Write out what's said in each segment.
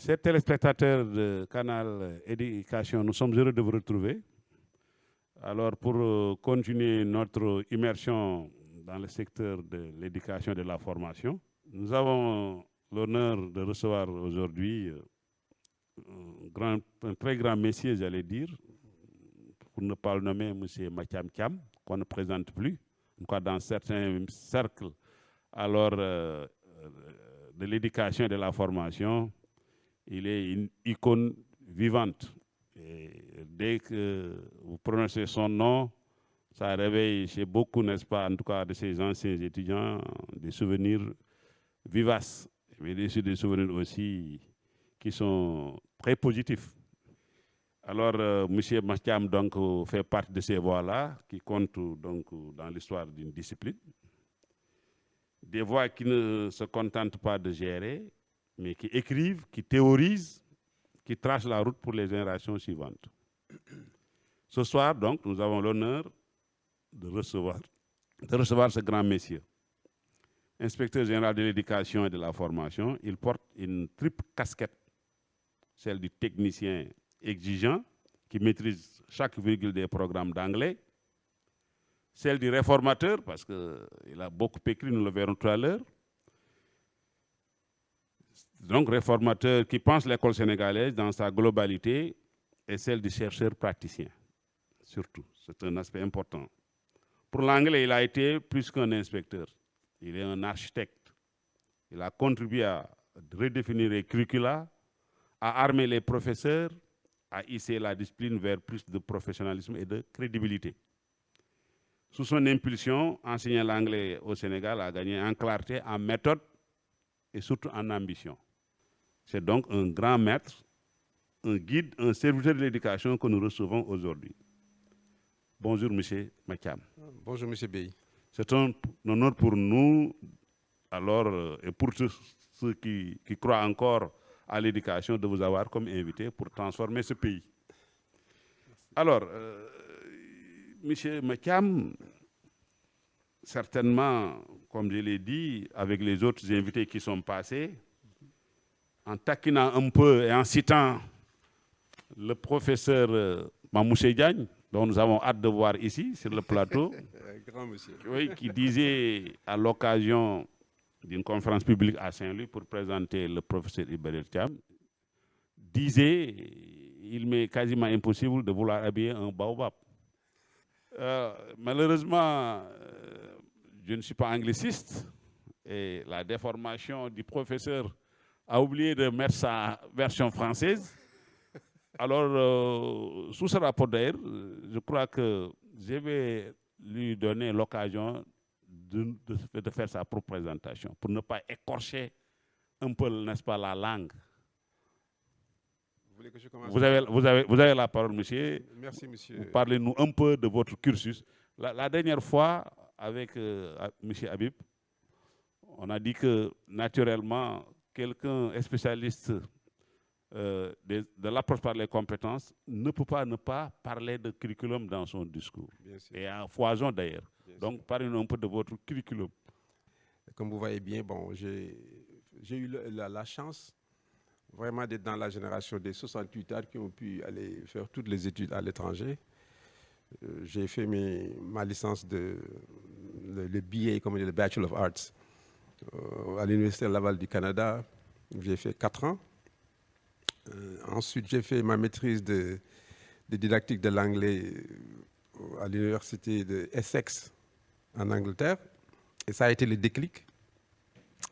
Chers téléspectateurs de Canal Éducation, nous sommes heureux de vous retrouver. Alors, pour continuer notre immersion dans le secteur de l'éducation et de la formation, nous avons l'honneur de recevoir aujourd'hui un très grand messier, j'allais dire, pour ne pas le nommer, M. Mathiam Thiam, qu'on ne présente plus, dans certains cercles alors, de l'éducation et de la formation. Il est une icône vivante. Et dès que vous prononcez son nom, ça réveille chez beaucoup, n'est-ce pas, en tout cas de ces anciens étudiants, des souvenirs vivaces, mais des souvenirs aussi qui sont très positifs. Alors, M. Mathiam donc fait partie de ces voix-là qui comptent donc dans l'histoire d'une discipline. Des voix qui ne se contentent pas de gérer, mais qui écrivent, qui théorisent, qui tracent la route pour les générations suivantes. Ce soir, donc, nous avons l'honneur de recevoir ce grand messieur. Inspecteur général de l'éducation et de la formation, il porte une triple casquette, celle du technicien exigeant, qui maîtrise chaque virgule des programmes d'anglais, celle du réformateur, parce qu'il a beaucoup écrit, nous le verrons tout à l'heure. Donc, réformateur qui pense l'école sénégalaise dans sa globalité, et celle du chercheur praticien, surtout. C'est un aspect important. Pour l'anglais, il a été plus qu'un inspecteur. Il est un architecte. Il a contribué à redéfinir les curricula, à armer les professeurs, à hisser la discipline vers plus de professionnalisme et de crédibilité. Sous son impulsion, enseigner l'anglais au Sénégal a gagné en clarté, en méthode et surtout en ambition. C'est donc un grand maître, un guide, un serviteur de l'éducation que nous recevons aujourd'hui. Bonjour, M. Mathiam. Bonjour, M. Bey. C'est un honneur pour nous, alors, et pour ceux qui croient encore à l'éducation, de vous avoir comme invité pour transformer ce pays. Merci. Alors, M. Mathiam, certainement, comme je l'ai dit, avec les autres invités qui sont passés, en taquinant un peu et en citant le professeur Mamouché Diagne, dont nous avons hâte de voir ici, sur le plateau, grand monsieur. Oui, qui disait à l'occasion d'une conférence publique à Saint-Louis pour présenter le professeur Ibrahim Thiam, disait il m'est quasiment impossible de vouloir habiller un baobab. Malheureusement, je ne suis pas angliciste et la déformation du professeur a oublié de mettre sa version française. Alors, sous ce rapport d'ailleurs, je crois que je vais lui donner l'occasion de faire sa propre présentation pour ne pas écorcher un peu, n'est-ce pas, la langue. Vous voulez que je commence? Vous avez la parole, monsieur. Merci, monsieur. Parlez-nous un peu de votre cursus. La dernière fois, avec monsieur Habib, on a dit que naturellement, quelqu'un est spécialiste de l'approche par les compétences ne peut pas ne pas parler de curriculum dans son discours. Et en foison d'ailleurs. Donc, parlez-nous un peu de votre curriculum. Comme vous voyez bien, bon, j'ai eu la chance vraiment d'être dans la génération des 68 ans qui ont pu aller faire toutes les études à l'étranger. J'ai fait ma licence le BA, comme on dit, le Bachelor of Arts, à l'Université Laval du Canada. J'ai fait 4 ans. Ensuite, j'ai fait ma maîtrise de didactique de l'anglais à l'université de Essex en Angleterre. Et ça a été le déclic.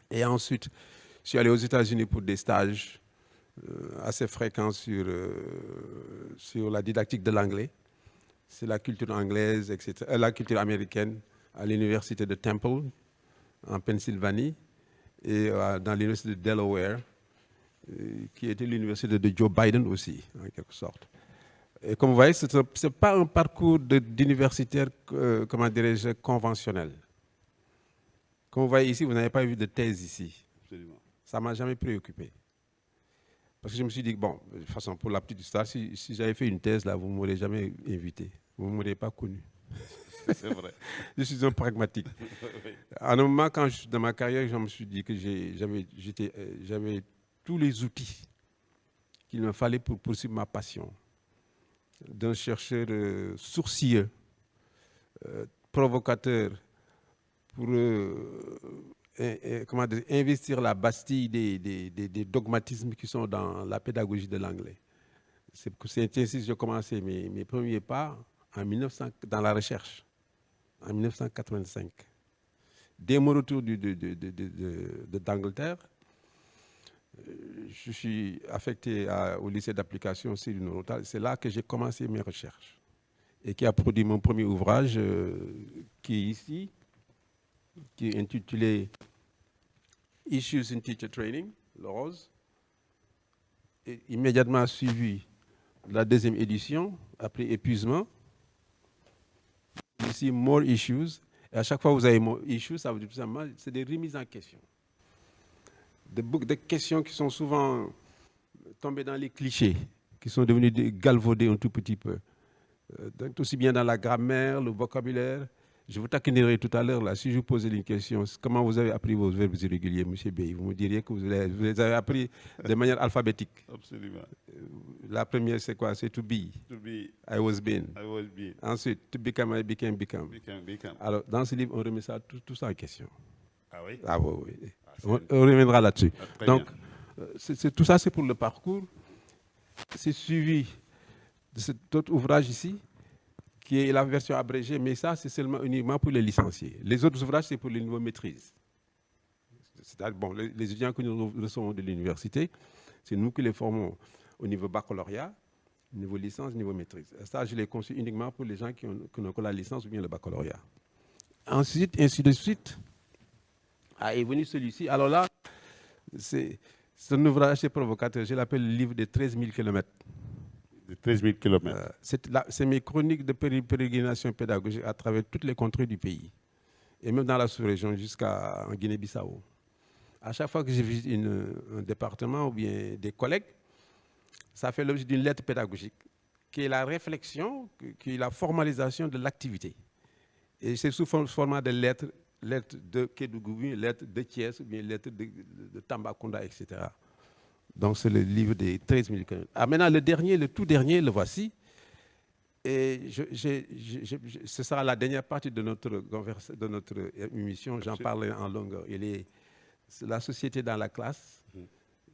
Et ensuite, je suis allé aux États-Unis pour des stages assez fréquents sur la didactique de l'anglais. C'est la culture anglaise, etc., la culture américaine à l'université de Temple en Pennsylvanie et dans l'université de Delaware, qui était l'université de Joe Biden aussi, en quelque sorte. Et comme vous voyez, ce n'est pas un parcours d'universitaire, comment dirais-je, conventionnel. Comme vous voyez ici, vous n'avez pas vu de thèse ici. Absolument. Ça ne m'a jamais préoccupé. Parce que je me suis dit, bon, de toute façon, pour la petite histoire, si j'avais fait une thèse, là, vous ne m'aurez jamais invité. Vous ne m'aurez pas connu. C'est vrai. Je suis un pragmatique. À un moment, dans ma carrière, je me suis dit que j'avais tous les outils qu'il me fallait pour poursuivre ma passion. D'un chercheur sourcilleux, provocateur, pour comment dire, investir la Bastille des dogmatismes qui sont dans la pédagogie de l'anglais. C'est ainsi que j'ai commencé mes premiers pas dans la recherche, en 1985. Dès mon retour d'Angleterre, je suis affecté au lycée d'application Sidi Nourou Tall. C'est là que j'ai commencé mes recherches et qui a produit mon premier ouvrage qui est ici, qui est intitulé Issues in Teacher Training, le rose. Et immédiatement suivi la deuxième édition, après épuisement. Ici, More Issues. Et à chaque fois que vous avez More Issues, ça veut dire tout simplement, c'est des remises en question. Des questions qui sont souvent tombées dans les clichés, qui sont devenues galvaudées un tout petit peu. Donc, aussi bien dans la grammaire, le vocabulaire. Je vous taquinerai tout à l'heure, là, si je vous posais une question, comment vous avez appris vos verbes irréguliers, M. Bey? Vous me diriez que vous les avez appris de manière alphabétique. Absolument. La première, c'est quoi? C'est to be. To be. I was been. I was been. Ensuite, to become, I became, become. Become. Alors, dans ce livre, on remet ça, tout ça en question. Ah oui? Ah oui, oui. On reviendra là-dessus. Donc, tout ça, c'est pour le parcours. C'est suivi de cet autre ouvrage ici, qui est la version abrégée, mais ça, c'est seulement uniquement pour les licenciés. Les autres ouvrages, c'est pour le niveau maîtrise. C'est-à-dire, bon, les étudiants que nous recevons de l'université, c'est nous qui les formons au niveau baccalauréat, niveau licence, niveau maîtrise. Ça, je l'ai conçu uniquement pour les gens qui n'ont que la licence ou bien le baccalauréat. Ensuite, ainsi de suite, est venu celui-ci. Alors là, c'est un ouvrage assez provocateur. Je l'appelle le livre des 13 000 km. De 13 000 km. C'est mes chroniques de pérégrination pédagogique à travers toutes les contrées du pays. Et même dans la sous-région jusqu'en Guinée-Bissau. À chaque fois que je visite un département ou bien des collègues, ça fait l'objet d'une lettre pédagogique, qui est la réflexion, qui est la formalisation de l'activité. Et c'est sous format de lettres de Kédougou, lettres de Thiès, ou bien lettres de Tambacounda, etc. Donc, c'est le livre des 13 000 km. Ah, maintenant, le tout dernier, le voici. Et ce sera la dernière partie de notre émission. J'en parlerai en longueur. C'est la société dans la classe.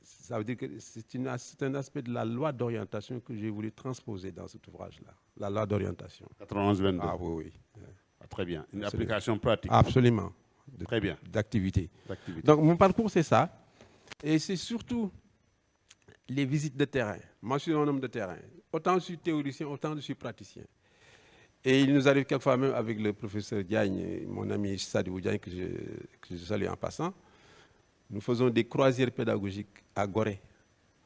Ça veut dire que c'est un aspect de la loi d'orientation que j'ai voulu transposer dans cet ouvrage-là. La loi d'orientation. 91-22. Ah oui, oui. Ah, très bien. Une application pratique. Absolument. Très bien. D'activité. Donc, mon parcours, c'est ça. Et c'est surtout les visites de terrain. Moi, je suis un homme de terrain. Autant je suis théoricien, autant je suis praticien. Et il nous arrive quelquefois même avec le professeur Diagne, mon ami Sadibou Diagne, que je salue en passant, nous faisons des croisières pédagogiques à Gorée,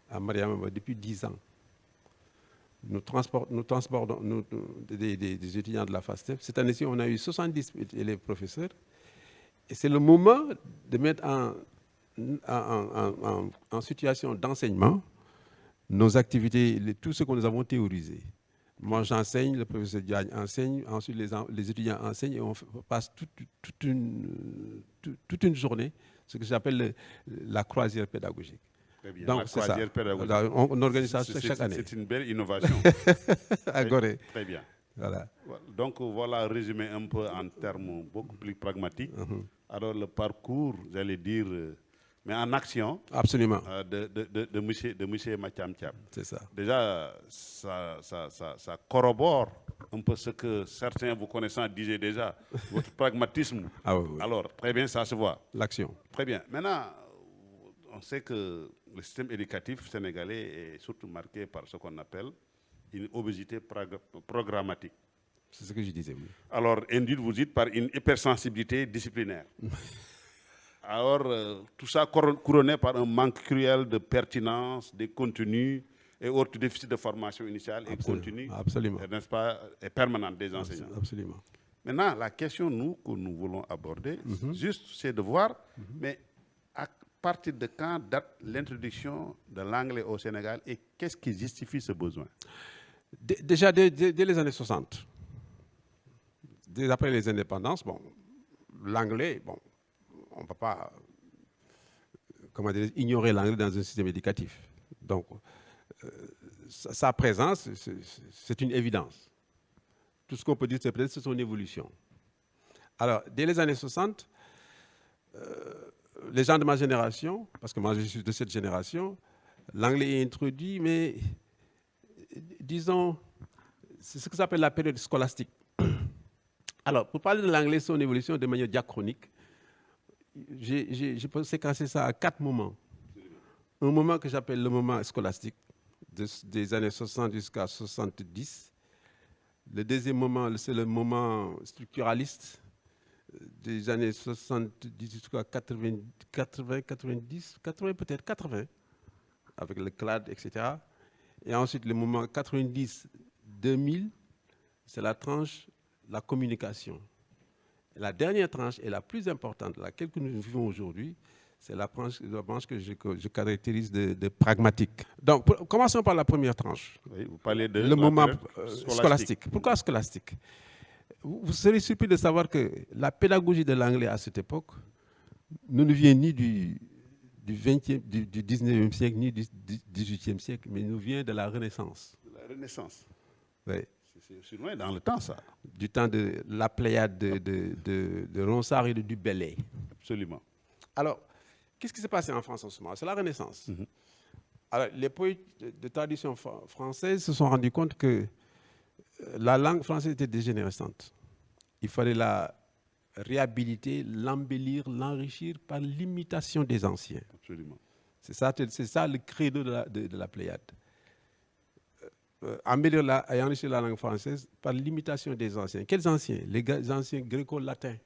à Mariamaba, depuis 10 ans. Nous transportons des étudiants de la FASTEF. Cette année-ci, on a eu 70 élèves professeurs. Et c'est le moment de mettre en situation d'enseignement nos activités, tout ce que nous avons théorisé. Moi, j'enseigne, le professeur Diagne enseigne, ensuite les étudiants enseignent et on passe toute une journée, ce que j'appelle la croisière pédagogique. Très bien. Donc, la croisière pédagogique. On organise ça chaque année. C'est une belle innovation. À Gorée. Très bien. Voilà. Donc, voilà résumé un peu en termes beaucoup plus pragmatiques. Alors, le parcours, j'allais dire, mais en action. Absolument. De monsieur Mathiam Thiam. C'est ça. Déjà, ça corrobore un peu ce que certains vous connaissant disaient déjà, votre pragmatisme. Ah oui, oui. Alors, très bien, ça se voit. L'action. Très bien. Maintenant, on sait que le système éducatif sénégalais est surtout marqué par ce qu'on appelle une obésité programmatique. C'est ce que je disais, oui. Alors, induite, vous dites, par une hypersensibilité disciplinaire. Alors, tout ça couronné par un manque cruel de pertinence, des contenus et autres déficits de formation initiale et continue, n'est-ce pas, et permanente des enseignants. Absolument. Maintenant, la question, que nous voulons aborder, juste, c'est de voir, mais à partir de quand date l'introduction de l'anglais au Sénégal et qu'est-ce qui justifie ce besoin? Déjà dès les années 60. Dès après les indépendances, bon, l'anglais, bon, on ne peut pas ignorer l'anglais dans un système éducatif. Donc, sa présence, c'est une évidence. Tout ce qu'on peut dire, c'est peut-être son évolution. Alors, dès les années 60, les gens de ma génération, parce que moi je suis de cette génération, l'anglais est introduit, mais disons, c'est ce que s'appelle la période scolastique. Alors, pour parler de l'anglais, son évolution de manière diachronique, je peux séquencer ça à 4 moments. Un moment que j'appelle le moment scolastique, des années 60 jusqu'à 70. Le deuxième moment, c'est le moment structuraliste, des années 70 jusqu'à 80, peut-être 80, avec le CLAD, etc. Et ensuite, le moment 90-2000, c'est la tranche la communication. Et la dernière tranche et la plus importante, laquelle que nous vivons aujourd'hui, c'est la branche que je caractérise de pragmatique. Donc, commençons par la première tranche. Oui, vous parlez de le moment scolastique. Pourquoi scolastique? Vous serez surpris de savoir que la pédagogie de l'anglais à cette époque ne nous vient ni du 19e siècle, ni du 18e siècle, mais nous vient de la Renaissance. De la Renaissance. Oui. C'est loin dans le temps, ça. Du temps de la Pléiade de Ronsard et de Du Bellay. Absolument. Alors, qu'est-ce qui s'est passé en France en ce moment? C'est la Renaissance. Alors, les poètes de tradition française se sont rendus compte que la langue française était dégénérescente. Il fallait la réhabiliter, l'embellir, l'enrichir par l'imitation des anciens. Absolument. C'est ça le credo de la Pléiade. Embellir et enrichir la langue française par l'imitation des anciens. Quels anciens? Les anciens gréco-latins.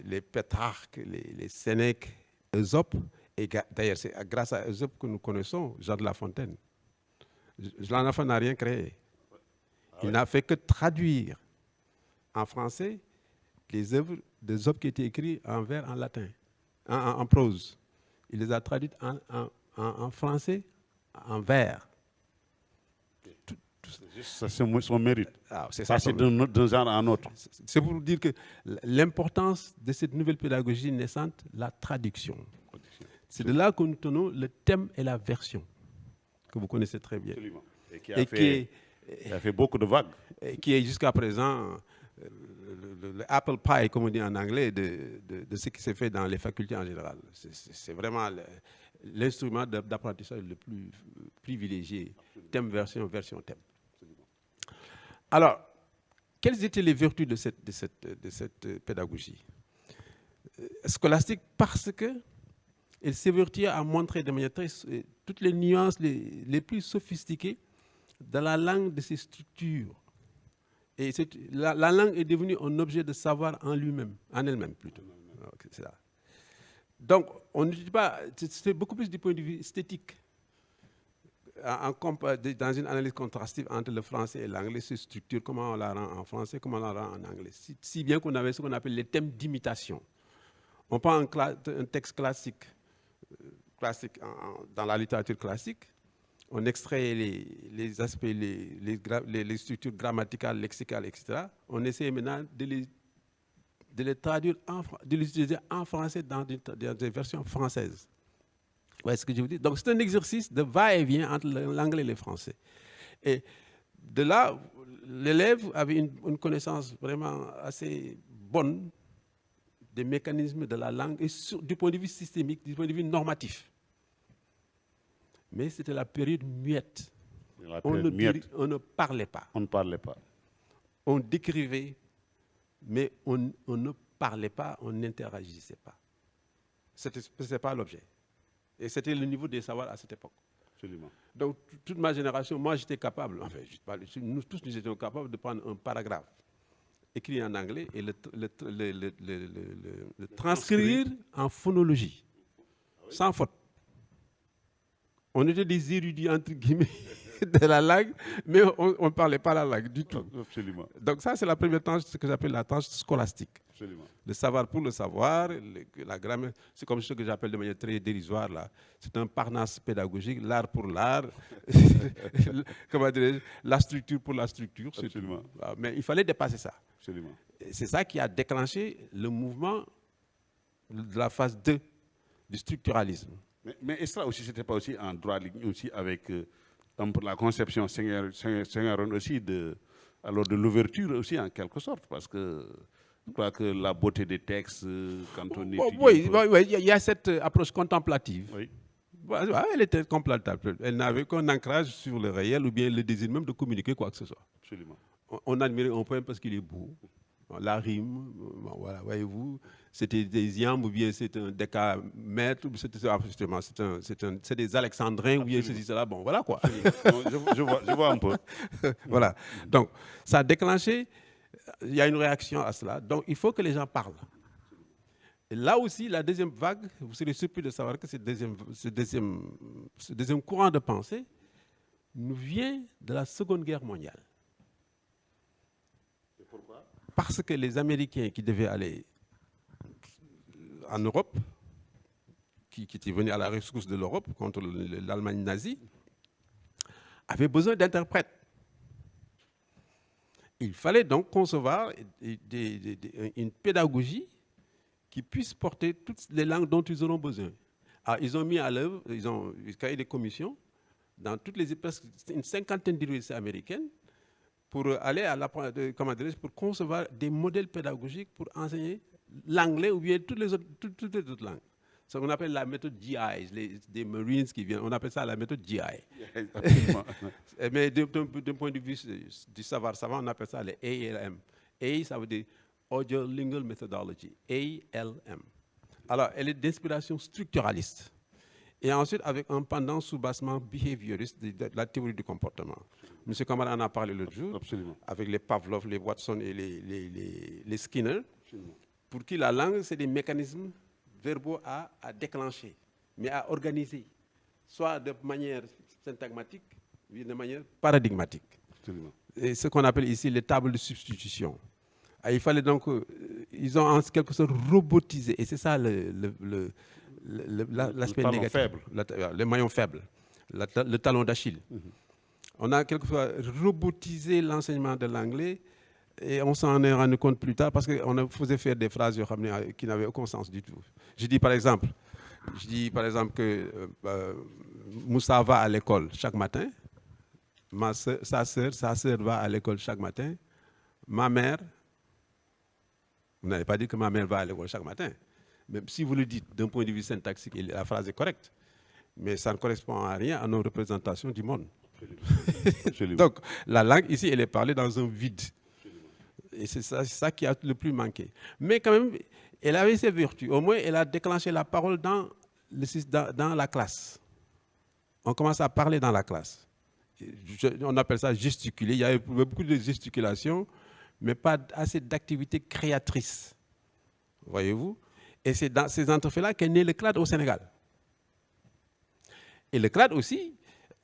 Les Pétrarques, les Sénèques, Ésope. Et d'ailleurs, c'est grâce à Ésope que nous connaissons Jean de La Fontaine. Jean de La Fontaine n'a rien créé. Il n'a fait que traduire en français les œuvres d'Ésope qui étaient écrites en vers, en latin, en prose. Il les a traduites en français, en vers. Ça, c'est son mérite. C'est d'un genre à un autre. C'est pour dire que l'importance de cette nouvelle pédagogie naissante, la traduction. C'est de là que nous tenons le thème et la version, que vous connaissez très bien. Absolument. Et qui a fait beaucoup de vagues. Et qui est jusqu'à présent le apple pie, comme on dit en anglais, de ce qui s'est fait dans les facultés en général. C'est vraiment l'instrument d'apprentissage le plus privilégié. Thème, version, version, thème. Alors, quelles étaient les vertus de cette pédagogie scolastique? Parce qu'elle s'évertuait à montrer de manière toutes les nuances les plus sophistiquées dans la langue de ses structures. Et la langue est devenue un objet de savoir en lui-même, en elle-même plutôt. C'est ça. Donc, on ne dit pas, c'est beaucoup plus du point de vue esthétique. Dans une analyse contrastive entre le français et l'anglais, cette structure, comment on la rend en français, comment on la rend en anglais. Si bien qu'on avait ce qu'on appelle les thèmes d'imitation. On prend un texte classique dans la littérature classique, on extrait les aspects, les structures grammaticales, lexicales, etc. On essaie maintenant de les traduire, de les utiliser en français dans des versions françaises. Vous voyez ce que je veux dire? Donc, c'est un exercice de va-et-vient entre l'anglais et le français. Et de là, l'élève avait une connaissance vraiment assez bonne des mécanismes de la langue, et du point de vue systémique, du point de vue normatif. Mais c'était la période muette. On ne parlait pas. On ne parlait pas. On décrivait, mais on ne parlait pas, on n'interagissait pas. Ce n'était pas l'objet. Et c'était le niveau des savoirs à cette époque. Absolument. Donc, toute ma génération, moi j'étais capable, enfin, nous tous nous étions capables de prendre un paragraphe écrit en anglais et le transcrire en phonologie, sans faute. On était des érudits, entre guillemets, de la langue, mais on ne parlait pas la langue du tout. Absolument. Donc ça, c'est la première tranche, ce que j'appelle la tranche scolastique. Absolument. Le savoir pour le savoir, la grammaire, c'est comme ce que j'appelle de manière très dérisoire, là. C'est un parnasse pédagogique, l'art pour l'art, comment dirais-je, la structure pour la structure. Absolument. Mais il fallait dépasser ça. Absolument. C'est ça qui a déclenché le mouvement de la phase 2 du structuralisme. Mais est-ce que aussi, c'était pas aussi en droit de ligne aussi avec un peu la conception Sengherienne aussi alors de l'ouverture aussi en quelque sorte, parce que je crois que la beauté des textes, quand on étudie... Oui, il y a cette approche contemplative. Oui. Elle était contemplative. Elle n'avait qu'un ancrage sur le réel ou bien le désir même de communiquer quoi que ce soit. Absolument. On admirait un poème parce qu'il est beau. La rime, voilà, voyez-vous, c'était des iambes ou bien c'est un décamètre, c'est des alexandrins ou bien ceci, cela, bon, voilà quoi. Je vois un peu. Voilà. Donc, ça a déclenché, il y a une réaction à cela. Donc, il faut que les gens parlent. Et là aussi, la deuxième vague, vous serez surpris de savoir que ce deuxième courant de pensée nous vient de la Seconde Guerre mondiale. Et pourquoi? Parce que les Américains qui devaient aller en Europe, qui étaient venus à la rescousse de l'Europe contre l'Allemagne nazie, avaient besoin d'interprètes. Il fallait donc concevoir une pédagogie qui puisse porter toutes les langues dont ils auront besoin. Alors, ils ont mis à l'œuvre, ils ont créé des commissions dans toutes les presque une cinquantaine d'universités américaines pour aller à pour concevoir des modèles pédagogiques pour enseigner l'anglais ou bien toutes les autres langues. Ce qu'on appelle la méthode GI, des Marines qui viennent, on appelle ça la méthode GI. Mais d'un point de vue du savoir savant, on appelle ça les ALM. A, ça veut dire Audio Lingual Methodology, ALM. Alors, elle est d'inspiration structuraliste. Et ensuite, avec un pendant sous-bassement behavioriste de la théorie du comportement. M. Kamara en a parlé l'autre jour. Absolument. Avec les Pavlov, les Watson et les Skinner. Absolument. Pour qui la langue, c'est des mécanismes verbaux à déclencher, mais à organiser, soit de manière syntagmatique, ou de manière paradigmatique. Absolument. Et ce qu'on appelle ici les tables de substitution. Il fallait donc, ils ont en quelque sorte robotisé, et c'est ça l'aspect négatif. Faible. Le maillon faible, le talon d'Achille. On a quelquefois robotisé l'enseignement de l'anglais et on s'en est rendu compte plus tard parce qu'on faisait faire des phrases qui n'avaient aucun sens du tout. Je dis par exemple que Moussa va à l'école chaque matin, sa sœur va à l'école chaque matin, ma mère, vous n'allez pas dire que ma mère va à l'école chaque matin, même si vous le dites d'un point de vue syntaxique, la phrase est correcte, mais ça ne correspond à rien à nos représentations du monde. Absolument. Donc, la langue, ici, elle est parlée dans un vide. Et c'est ça qui a le plus manqué. Mais quand même, elle avait ses vertus. Au moins, elle a déclenché la parole dans la classe. On commence à parler dans la classe. On appelle ça gesticuler. Il y avait beaucoup de gesticulation, mais pas assez d'activités créatrices. Voyez-vous? Et c'est dans ces entrefaits-là qu'est né le CLAD au Sénégal. Et le CLAD aussi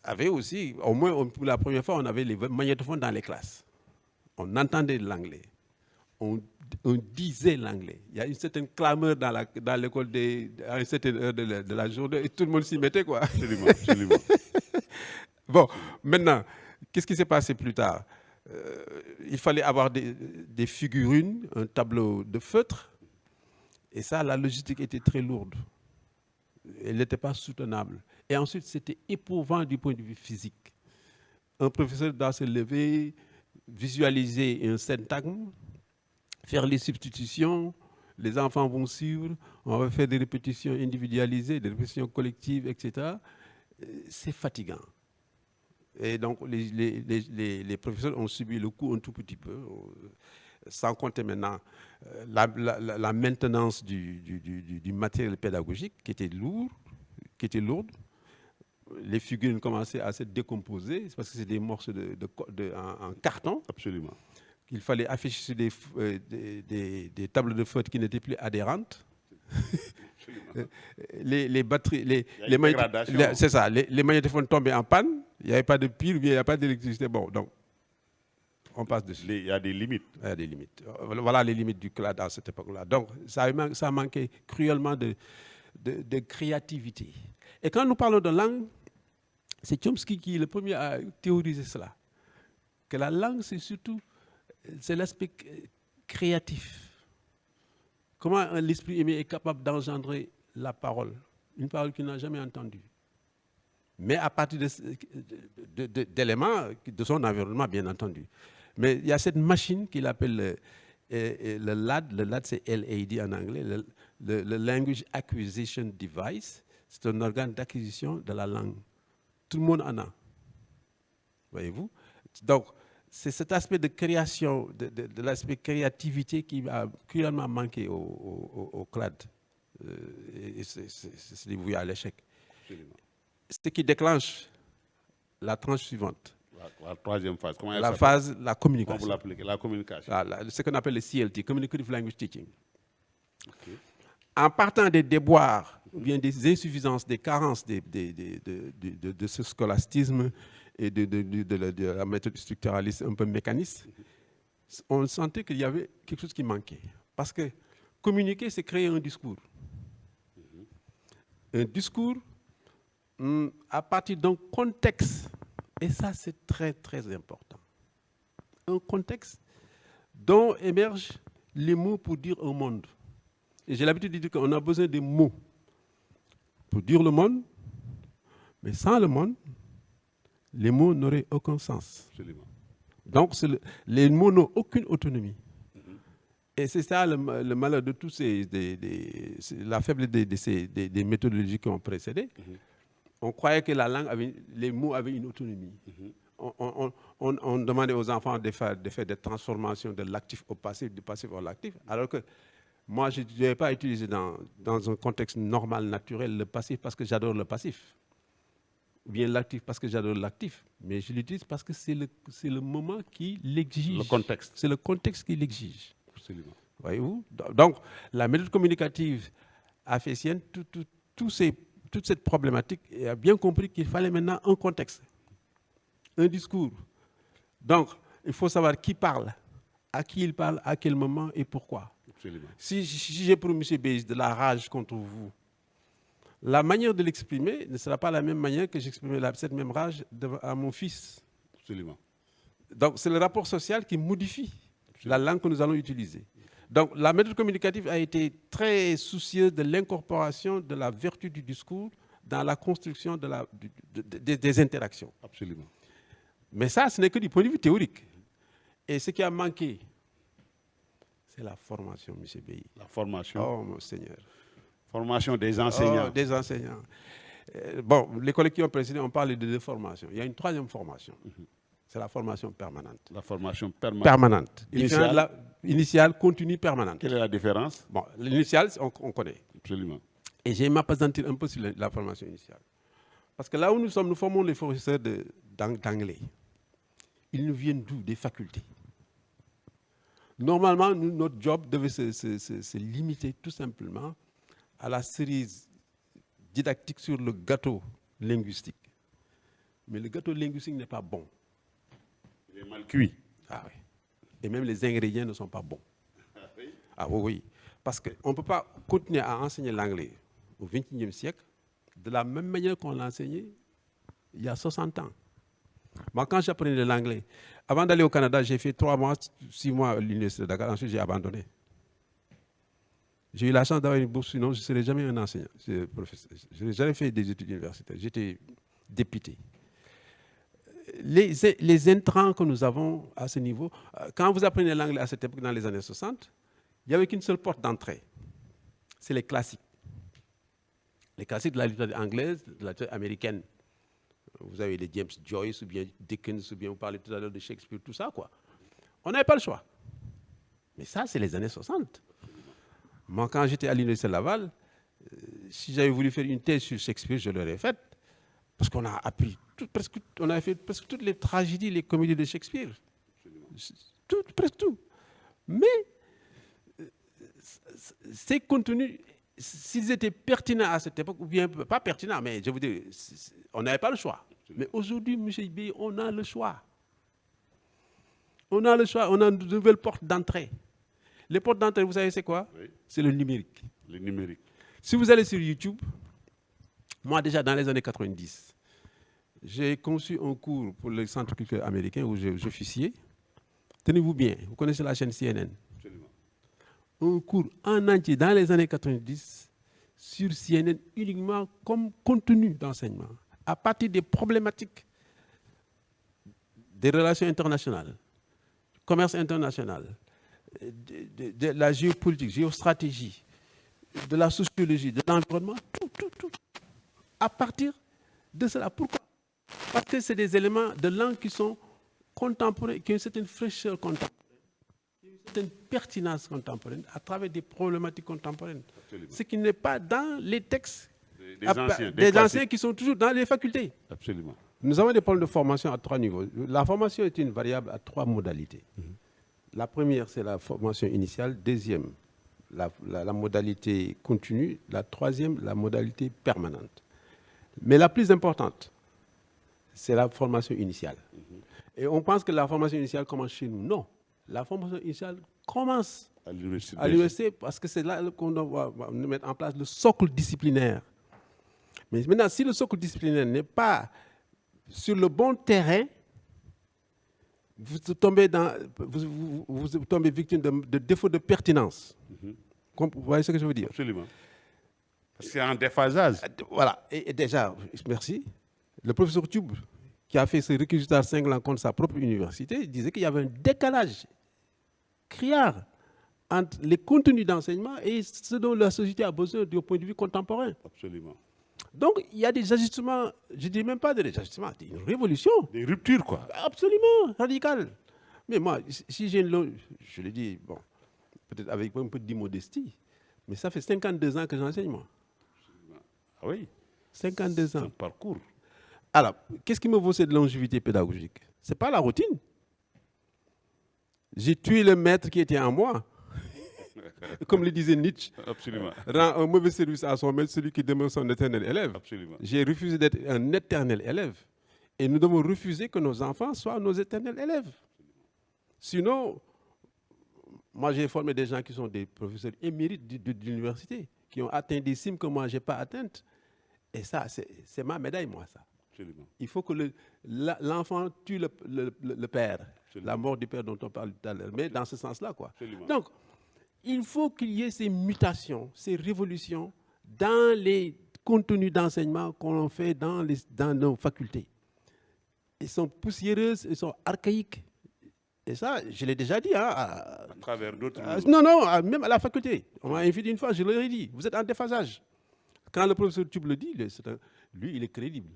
avait aussi, au moins pour la première fois, on avait les magnétophones dans les classes. On entendait l'anglais. On disait l'anglais. Il y a une certaine clameur dans l'école à une certaine heure de la journée et tout le monde s'y mettait, quoi. Absolument, absolument. Bon, maintenant, qu'est-ce qui s'est passé plus tard? Il fallait avoir des figurines, un tableau de feutre. Et ça, la logistique était très lourde. Elle n'était pas soutenable. Et ensuite, c'était éprouvant du point de vue physique. Un professeur doit se lever, visualiser un syntagme, faire les substitutions, les enfants vont suivre, on va faire des répétitions individualisées, des répétitions collectives, etc. C'est fatigant. Et donc, les professeurs ont subi le coup un tout petit peu, sans compter maintenant la maintenance du matériel pédagogique qui était lourde. Les figurines commençaient à se décomposer, parce que c'est des morceaux en carton. Absolument. Il fallait afficher sur des tables de feutre qui n'étaient plus adhérentes. les batteries, c'est ça, les magnétophones tombaient en panne, il n'y avait pas de pile, il n'y avait pas d'électricité. Bon, donc, on passe dessus. Il y a des limites. Il y a des limites. Voilà les limites du CLAD à cette époque-là. Donc, ça manquait cruellement de créativité. Et quand nous parlons de langue, c'est Chomsky qui est le premier à théoriser cela. Que la langue, c'est l'aspect créatif. Comment l'esprit aimé est capable d'engendrer la parole, une parole qu'il n'a jamais entendue. Mais à partir d'éléments de son environnement, bien entendu. Mais il y a cette machine qu'il appelle le LAD. Le LAD, c'est LAD en anglais, le Language Acquisition Device. C'est un organe d'acquisition de la langue. Tout le monde en a. Voyez-vous? Donc, c'est cet aspect de création, de l'aspect créativité qui a cruellement manqué au CLAD. Et c'est voué à l'échec. Ce qui déclenche la tranche suivante. La troisième phase. Comment la phase, la communication. Comment vous l'appelez? La communication. Ce qu'on appelle le CLT, Communicative Language Teaching. Okay. En partant des déboires, ou bien des insuffisances, des carences de ce scolastisme et de la méthode structuraliste un peu mécaniste, on sentait qu'il y avait quelque chose qui manquait. Parce que communiquer, c'est créer un discours. Un discours à partir d'un contexte. Et ça, c'est très, très important. Un contexte dont émergent les mots pour dire un monde. Et j'ai l'habitude de dire qu'on a besoin des mots pour dire le monde, mais sans le monde, les mots n'auraient aucun sens. Absolument. Donc, les mots n'ont aucune autonomie. Et c'est ça le malheur de tous la faiblesse des méthodologies qui ont précédé. On croyait que la langue les mots avaient une autonomie. On demandait aux enfants de faire des transformations de l'actif au passif, du passif au l'actif, alors que moi, je ne devais pas utiliser dans un contexte normal, naturel, le passif parce que j'adore le passif. Ou bien l'actif parce que j'adore l'actif. Mais je l'utilise parce que c'est le moment qui l'exige. Le contexte. C'est le contexte qui l'exige. Absolument. Voyez-vous? Donc, la méthode communicative afésienne, toute cette problématique, a bien compris qu'il fallait maintenant un contexte, un discours. Donc, il faut savoir qui parle, à qui il parle, à quel moment et pourquoi. Absolument. Si j'ai pour M. Béis de la rage contre vous, la manière de l'exprimer ne sera pas la même manière que j'exprimais cette même rage à mon fils. Absolument. Donc, c'est le rapport social qui modifie la langue que nous allons utiliser. Donc, la méthode communicative a été très soucieuse de l'incorporation de la vertu du discours dans la construction des interactions. Absolument. Mais ça, ce n'est que du point de vue théorique. Et ce qui a manqué, c'est la formation, M. Béhi. La formation. Oh, mon Seigneur. Formation des enseignants. Oh, des enseignants. Bon, les collègues qui ont précédé, on parle de deux formations. Il y a une troisième formation. C'est la formation permanente. La formation permanente. Permanente. Initiale, continue, permanente. Quelle est la différence? Bon, l'initiale, on connaît. Absolument. Et j'ai m'appesantir un peu sur la formation initiale. Parce que là où nous sommes, nous formons les professeurs d'anglais. Ils nous viennent d'où? Des facultés. Normalement, notre job devait se limiter tout simplement à la cerise didactique sur le gâteau linguistique. Mais le gâteau linguistique n'est pas bon. Il est mal cuit. Ah oui. Et même les ingrédients ne sont pas bons. Ah oui? Ah oui, oui. Parce qu'on ne peut pas continuer à enseigner l'anglais au XXIe siècle de la même manière qu'on l'a enseigné il y a 60 ans. Moi, quand j'apprenais l'anglais, avant d'aller au Canada, j'ai fait 3 mois, 6 mois à l'université de Dakar. Ensuite, j'ai abandonné. J'ai eu la chance d'avoir une bourse, sinon je ne serais jamais un enseignant. Je n'ai jamais fait des études universitaires. J'étais dépité. Les intrants que nous avons à ce niveau, quand vous apprenez l'anglais à cette époque, dans les années 60, il n'y avait qu'une seule porte d'entrée. C'est les classiques. Les classiques de la littérature anglaise, de la littérature américaine. Vous avez les James Joyce, ou bien Dickens, ou bien vous parlez tout à l'heure de Shakespeare, tout ça, quoi. On n'avait pas le choix. Mais ça, c'est les années 60. Moi, quand j'étais à l'Université Laval, si j'avais voulu faire une thèse sur Shakespeare, je l'aurais faite. Parce qu'on a appris, on a fait presque toutes les tragédies, les comédies de Shakespeare. Presque tout. Mais ces contenus, s'ils étaient pertinents à cette époque, ou bien pas pertinents, mais je veux dire, on n'avait pas le choix. Mais aujourd'hui, M. Béhi, on a le choix. On a le choix, on a de nouvelles portes d'entrée. Les portes d'entrée, vous savez c'est quoi? Oui. C'est le numérique. Le numérique. Si vous allez sur YouTube, moi déjà dans les années 90, j'ai conçu un cours pour le Centre culturel américain où j'officiais. Tenez-vous bien, vous connaissez la chaîne CNN. Absolument. Un cours en entier dans les années 90 sur CNN uniquement comme contenu d'enseignement, à partir des problématiques des relations internationales, du commerce international, de la géopolitique, géostratégie, de la sociologie, de l'environnement, tout, à partir de cela. Pourquoi? Parce que c'est des éléments de langue qui sont contemporains, qui ont une certaine fraîcheur contemporaine, qui ont une certaine pertinence contemporaine, à travers des problématiques contemporaines. Absolument. Ce qui n'est pas dans les textes des anciens qui sont toujours dans les facultés. Absolument. Nous avons des problèmes de formation à 3 niveaux. La formation est une variable à 3 modalités. La première, c'est la formation initiale. Deuxième, la modalité continue. La troisième, la modalité permanente. Mais la plus importante, c'est la formation initiale. Et on pense que la formation initiale commence chez nous. Non. La formation initiale commence à l'université parce que c'est là qu'on doit mettre en place le socle disciplinaire. Mais maintenant, si le socle disciplinaire n'est pas sur le bon terrain, vous tombez victime de défaut de pertinence. Vous voyez ce que je veux dire? Absolument. Parce que c'est un déphasage. Voilà. Et déjà, merci, le professeur Tube, qui a fait ce réquisitoire cinglant contre sa propre université, disait qu'il y avait un décalage criard entre les contenus d'enseignement et ce dont la société a besoin du point de vue contemporain. Absolument. Donc, il y a des ajustements, je ne dis même pas des ajustements, c'est une révolution. Des ruptures, quoi. Absolument, radicales. Mais moi, si j'ai je le dis, bon, peut-être avec un peu d'immodestie, mais ça fait 52 ans que j'enseigne, moi. Ah oui? 52 ans. C'est un parcours. Alors, qu'est-ce qui me vaut cette longévité pédagogique? Ce n'est pas la routine. J'ai tué le maître qui était en moi. Comme le disait Nietzsche, absolument, rend un mauvais service à son maître celui qui demeure son éternel élève. Absolument. J'ai refusé d'être un éternel élève. Et nous devons refuser que nos enfants soient nos éternels élèves. Sinon, moi j'ai formé des gens qui sont des professeurs émérites de l'université, qui ont atteint des cimes que moi je n'ai pas atteintes. Et ça, c'est ma médaille, moi, ça. Absolument. Il faut que l'enfant tue le père. Absolument. La mort du père dont on parle tout à l'heure. Mais dans ce sens-là, quoi. Absolument. Donc, il faut qu'il y ait ces mutations, ces révolutions dans les contenus d'enseignement qu'on fait dans nos facultés. Ils sont poussiéreuses, ils sont archaïques. Et ça, je l'ai déjà dit. À travers d'autres... Non, même à la faculté. On m'a invité une fois, je leur ai dit, vous êtes en déphasage. Quand le professeur Tube le dit, lui, il est crédible.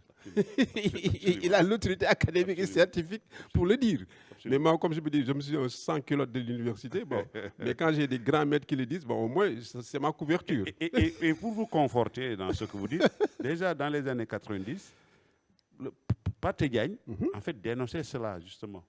Il a l'autorité académique et scientifique pour le dire. Mais moi, comme je me dis, je me suis un sans-culotte de l'université. Bon, mais quand j'ai des grands maîtres qui le disent, bon, au moins, c'est ma couverture. Et pour vous conforter dans ce que vous dites, déjà dans les années 90, Pathé Diagne, en fait, dénonçait cela, justement.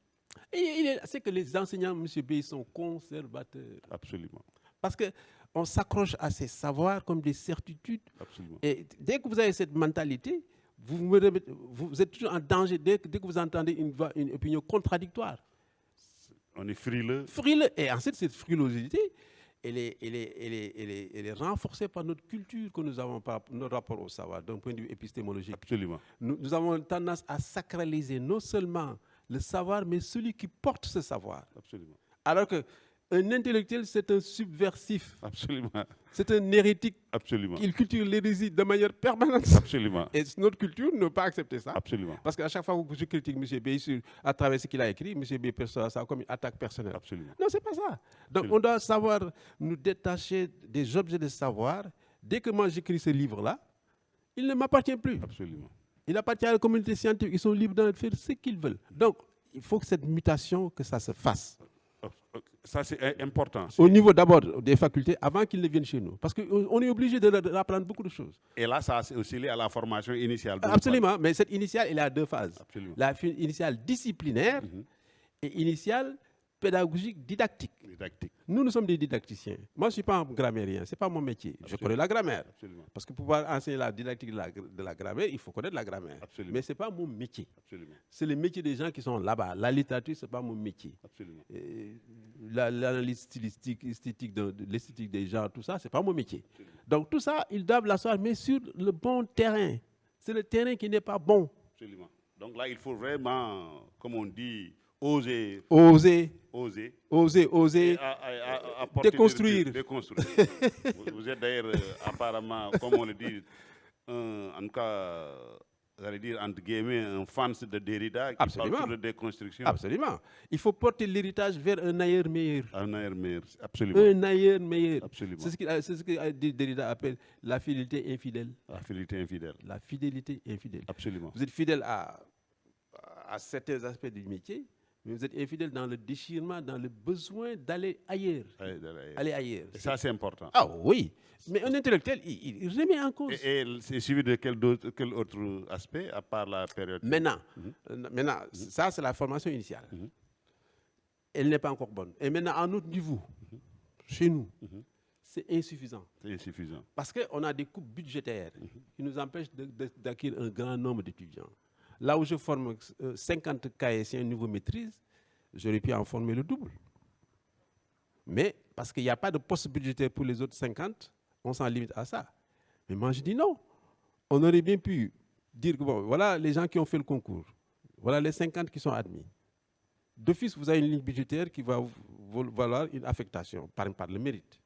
C'est que les enseignants, M. B, sont conservateurs. Absolument. Parce qu'on s'accroche à ces savoirs comme des certitudes. Absolument. Et dès que vous avez cette mentalité, vous êtes toujours en danger dès que vous entendez une opinion contradictoire. On est frileux. Frileux. Et ensuite, cette frilosité, elle est renforcée par notre culture que nous avons, par notre rapport au savoir, d'un point de vue épistémologique. Absolument. Nous avons tendance à sacraliser non seulement le savoir, mais celui qui porte ce savoir. Absolument. Alors que un intellectuel, c'est un subversif. Absolument. C'est un hérétique. Absolument. Il cultive l'hérésie de manière permanente. Absolument. Et notre culture ne peut pas accepter ça. Absolument. Parce qu'à chaque fois que je critique M. B à travers ce qu'il a écrit, M. B perçoit ça comme une attaque personnelle. Absolument. Non, ce n'est pas ça. Donc on doit savoir nous détacher des objets de savoir. Dès que moi j'écris ce livre-là, il ne m'appartient plus. Absolument. Il appartient à la communauté scientifique. Ils sont libres de faire ce qu'ils veulent. Donc, il faut que cette mutation, que ça se fasse. Ça, c'est important. Au niveau d'abord des facultés, avant qu'ils ne viennent chez nous. Parce qu'on est obligé d'apprendre beaucoup de choses. Et là, ça c'est aussi lié à la formation initiale. Absolument. Mais cette initiale, elle a 2 phases. Absolument. La initiale disciplinaire et initiale pédagogique didactique. Nous sommes des didacticiens. Moi, je ne suis pas un grammairien. Ce n'est pas mon métier. Absolument. Je connais la grammaire. Absolument. Parce que pour pouvoir enseigner la didactique de la grammaire, il faut connaître la grammaire. Absolument. Mais ce n'est pas mon métier. C'est le métier des gens qui sont là-bas. La littérature, ce n'est pas mon métier. L'analyse stylistique, l'esthétique des gens, tout ça, ce n'est pas mon métier. Absolument. Donc tout ça, ils doivent l'asseoir, mais sur le bon terrain. C'est le terrain qui n'est pas bon. Absolument. Donc là, il faut vraiment, comme on dit, Oser. Oser. Oser. Oser. Déconstruire. Déconstruire. Vous êtes d'ailleurs apparemment, comme on le dit, en tout cas, j'allais dire entre guillemets, un fan de Derrida qui parle de déconstruction. Absolument. Il faut porter l'héritage vers un ailleurs meilleur. Un ailleurs meilleur, absolument. Un ailleurs meilleur. Absolument. C'est ce que Derrida appelle la fidélité infidèle. La fidélité infidèle. La fidélité infidèle. Absolument. Vous êtes fidèle à certains aspects du métier, mais vous êtes infidèle dans le déchirement, dans le besoin d'aller ailleurs. Aller ailleurs. Et ça, c'est important. Ah oui. Mais un intellectuel, il remet en cause. Et c'est suivi de quel autre aspect, à part la période? Maintenant, ça, c'est la formation initiale. Elle n'est pas encore bonne. Et maintenant, à notre niveau, chez nous, c'est insuffisant. C'est insuffisant. Parce qu'on a des coupes budgétaires qui nous empêchent d'acquérir un grand nombre d'étudiants. Là où je forme 50 caïssiens niveau maîtrise, j'aurais pu en former le double. Mais parce qu'il n'y a pas de poste budgétaire pour les autres 50, on s'en limite à ça. Mais moi, je dis non. On aurait bien pu dire que, bon, voilà les gens qui ont fait le concours. Voilà les 50 qui sont admis. D'office, vous avez une ligne budgétaire qui va valoir une affectation par le mérite.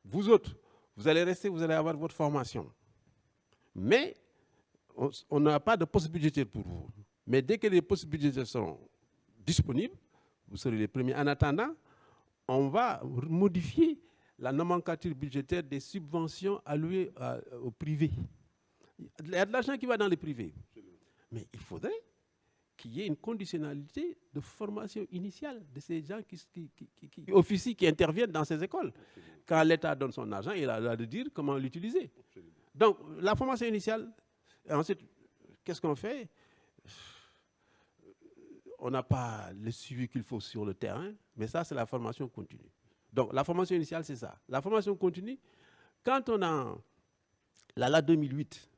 Vous autres, vous allez rester, vous allez avoir votre formation. Mais on n'a pas de poste budgétaire pour vous. Mais dès que les postes budgétaires seront disponibles, vous serez les premiers. En attendant, on va modifier la nomenclature budgétaire des subventions allouées au privé. Il y a de l'argent qui va dans le privé. Mais il faudrait qu'il y ait une conditionnalité de formation initiale de ces gens qui officient, qui interviennent dans ces écoles. Quand l'État donne son argent, il a de dire comment l'utiliser. Donc, la formation initiale, et ensuite, qu'est-ce qu'on fait? On n'a pas le suivi qu'il faut sur le terrain, mais ça, c'est la formation continue. Donc, la formation initiale, c'est ça. La formation continue, quand on a la loi 2008,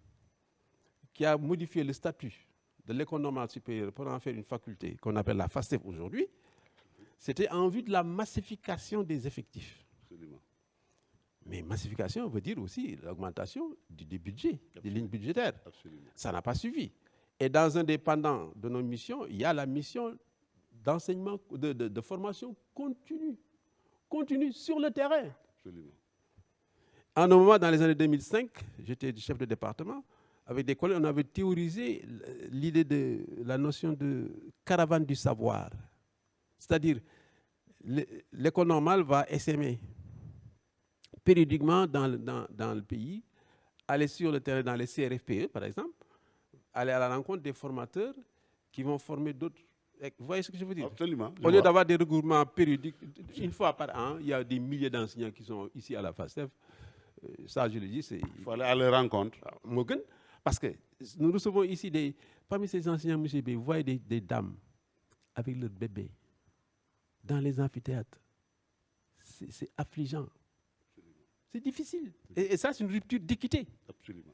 qui a modifié le statut de l'école normale supérieure pour en faire une faculté qu'on appelle la FASTEF aujourd'hui, c'était en vue de la massification des effectifs. Absolument. Mais massification veut dire aussi l'augmentation des budgets, des lignes budgétaires. Absolument. Ça n'a pas suivi. Et dans un des pendants de nos missions, il y a la mission d'enseignement, de formation continue sur le terrain. Absolument. En un moment, dans les années 2005, j'étais chef de département. Avec des collègues, on avait théorisé l'idée de la notion de caravane du savoir. C'est-à-dire, l'école normale va essaimer périodiquement dans le pays, aller sur le terrain dans les CRFPE, par exemple, aller à la rencontre des formateurs qui vont former d'autres. Vous voyez ce que je veux dire? Absolument. Au lieu d'avoir des regroupements périodiques, une fois par an, il y a des milliers d'enseignants qui sont ici à la FASTEF. Ça, je le dis, c'est... Il faut aller à leur rencontre. Parce que nous recevons ici, parmi ces enseignants, M. B, vous voyez des dames avec leurs bébés dans les amphithéâtres. C'est affligeant. C'est difficile. Et ça, c'est une rupture d'équité. Absolument.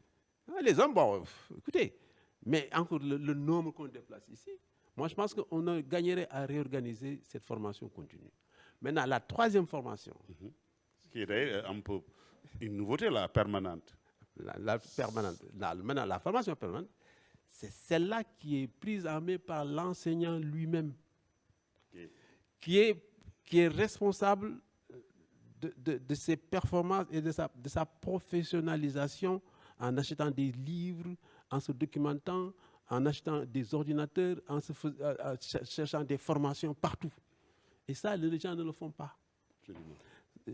Les hommes, bon, écoutez, mais encore le nombre qu'on déplace ici, moi, je pense qu'on gagnerait à réorganiser cette formation continue. Maintenant, la troisième formation. Qui est d'ailleurs un peu une nouveauté, la permanente. La permanente. Maintenant, la formation permanente, c'est celle-là qui est prise en main par l'enseignant lui-même, qui est responsable de ses performances et de sa professionnalisation en achetant des livres, en se documentant, en achetant des ordinateurs, en cherchant des formations partout. Et ça, les gens ne le font pas. Absolument.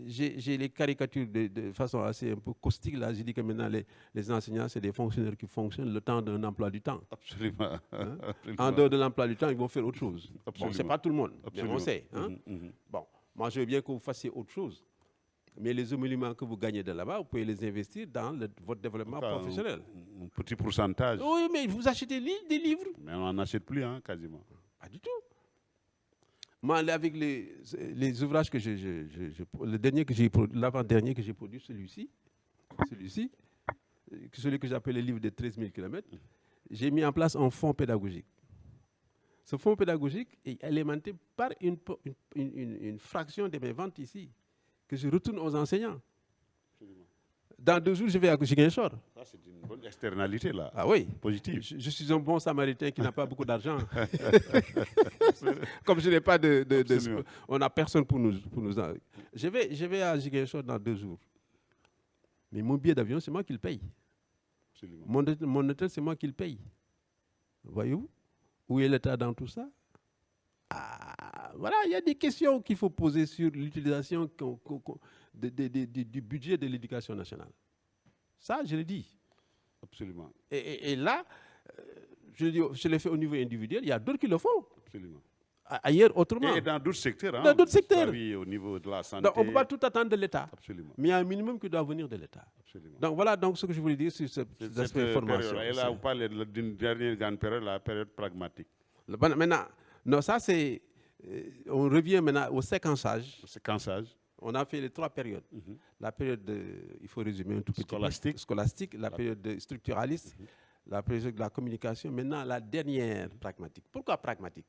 J'ai les caricatures de façon assez un peu caustique. Là, j'ai dit que maintenant, les enseignants, c'est des fonctionnaires qui fonctionnent le temps d'un emploi du temps. Absolument. Hein? Absolument. En dehors de l'emploi du temps, ils vont faire autre chose. Bon, ce n'est pas tout le monde, mais on sait. Hein? Bon, moi, je veux bien que vous fassiez autre chose. Mais les émoluments que vous gagnez de là-bas, vous pouvez les investir dans votre développement professionnel. Un petit pourcentage. Oui, mais vous achetez des livres. Mais on n'en achète plus, hein, quasiment. Pas du tout. Moi, avec les ouvrages que le dernier que j'ai produit, l'avant-dernier que j'ai produit, celui que j'appelle le livre des 13 000 km, j'ai mis en place un fonds pédagogique. Ce fonds pédagogique est alimenté par une fraction de mes ventes ici, que je retourne aux enseignants. Absolument. Dans 2 jours, je vais à Ziguinchor. Ça, c'est une bonne externalité, là. Ah oui. Positive. Je suis un bon samaritain qui n'a pas beaucoup d'argent. Comme je n'ai pas Absolument. on n'a personne pour nous. Je vais à Ziguinchor dans 2 jours. Mais mon billet d'avion, c'est moi qui le paye. Absolument. Mon hôtel, c'est moi qui le paye. Voyez-vous? Où est l'État dans tout ça? Voilà, il y a des questions qu'il faut poser sur l'utilisation du budget de l'éducation nationale. Ça, je le dis. Absolument. Et là, je l'ai fait au niveau individuel, il y a d'autres qui le font. Absolument. Ailleurs, autrement. Et dans d'autres secteurs. Dans d'autres secteurs. Au niveau de la santé. Donc, on ne peut pas tout attendre de l'État. Absolument. Mais il y a un minimum qui doit venir de l'État. Absolument. Donc, voilà donc, ce que je voulais dire sur cet aspect formation. Et là, vous parlez d'une dernière grande période, la période pragmatique. Maintenant, non, ça c'est... on revient maintenant au séquençage. Le séquençage. On a fait les 3 périodes. La période, il faut résumer un tout petit peu. Scolastique, la période structuraliste, la période de la communication. Maintenant, la dernière, pragmatique. Pourquoi pragmatique?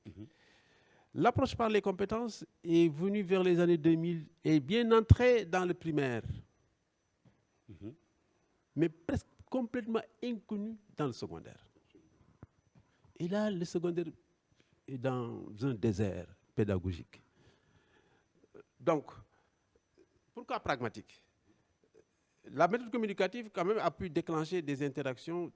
L'approche par les compétences est venue vers les années 2000 et bien entrée dans le primaire. Mais presque complètement inconnue dans le secondaire. Et là, le secondaire est dans un désert pédagogique. Donc, pourquoi pragmatique? La méthode communicative, quand même, a pu déclencher des interactions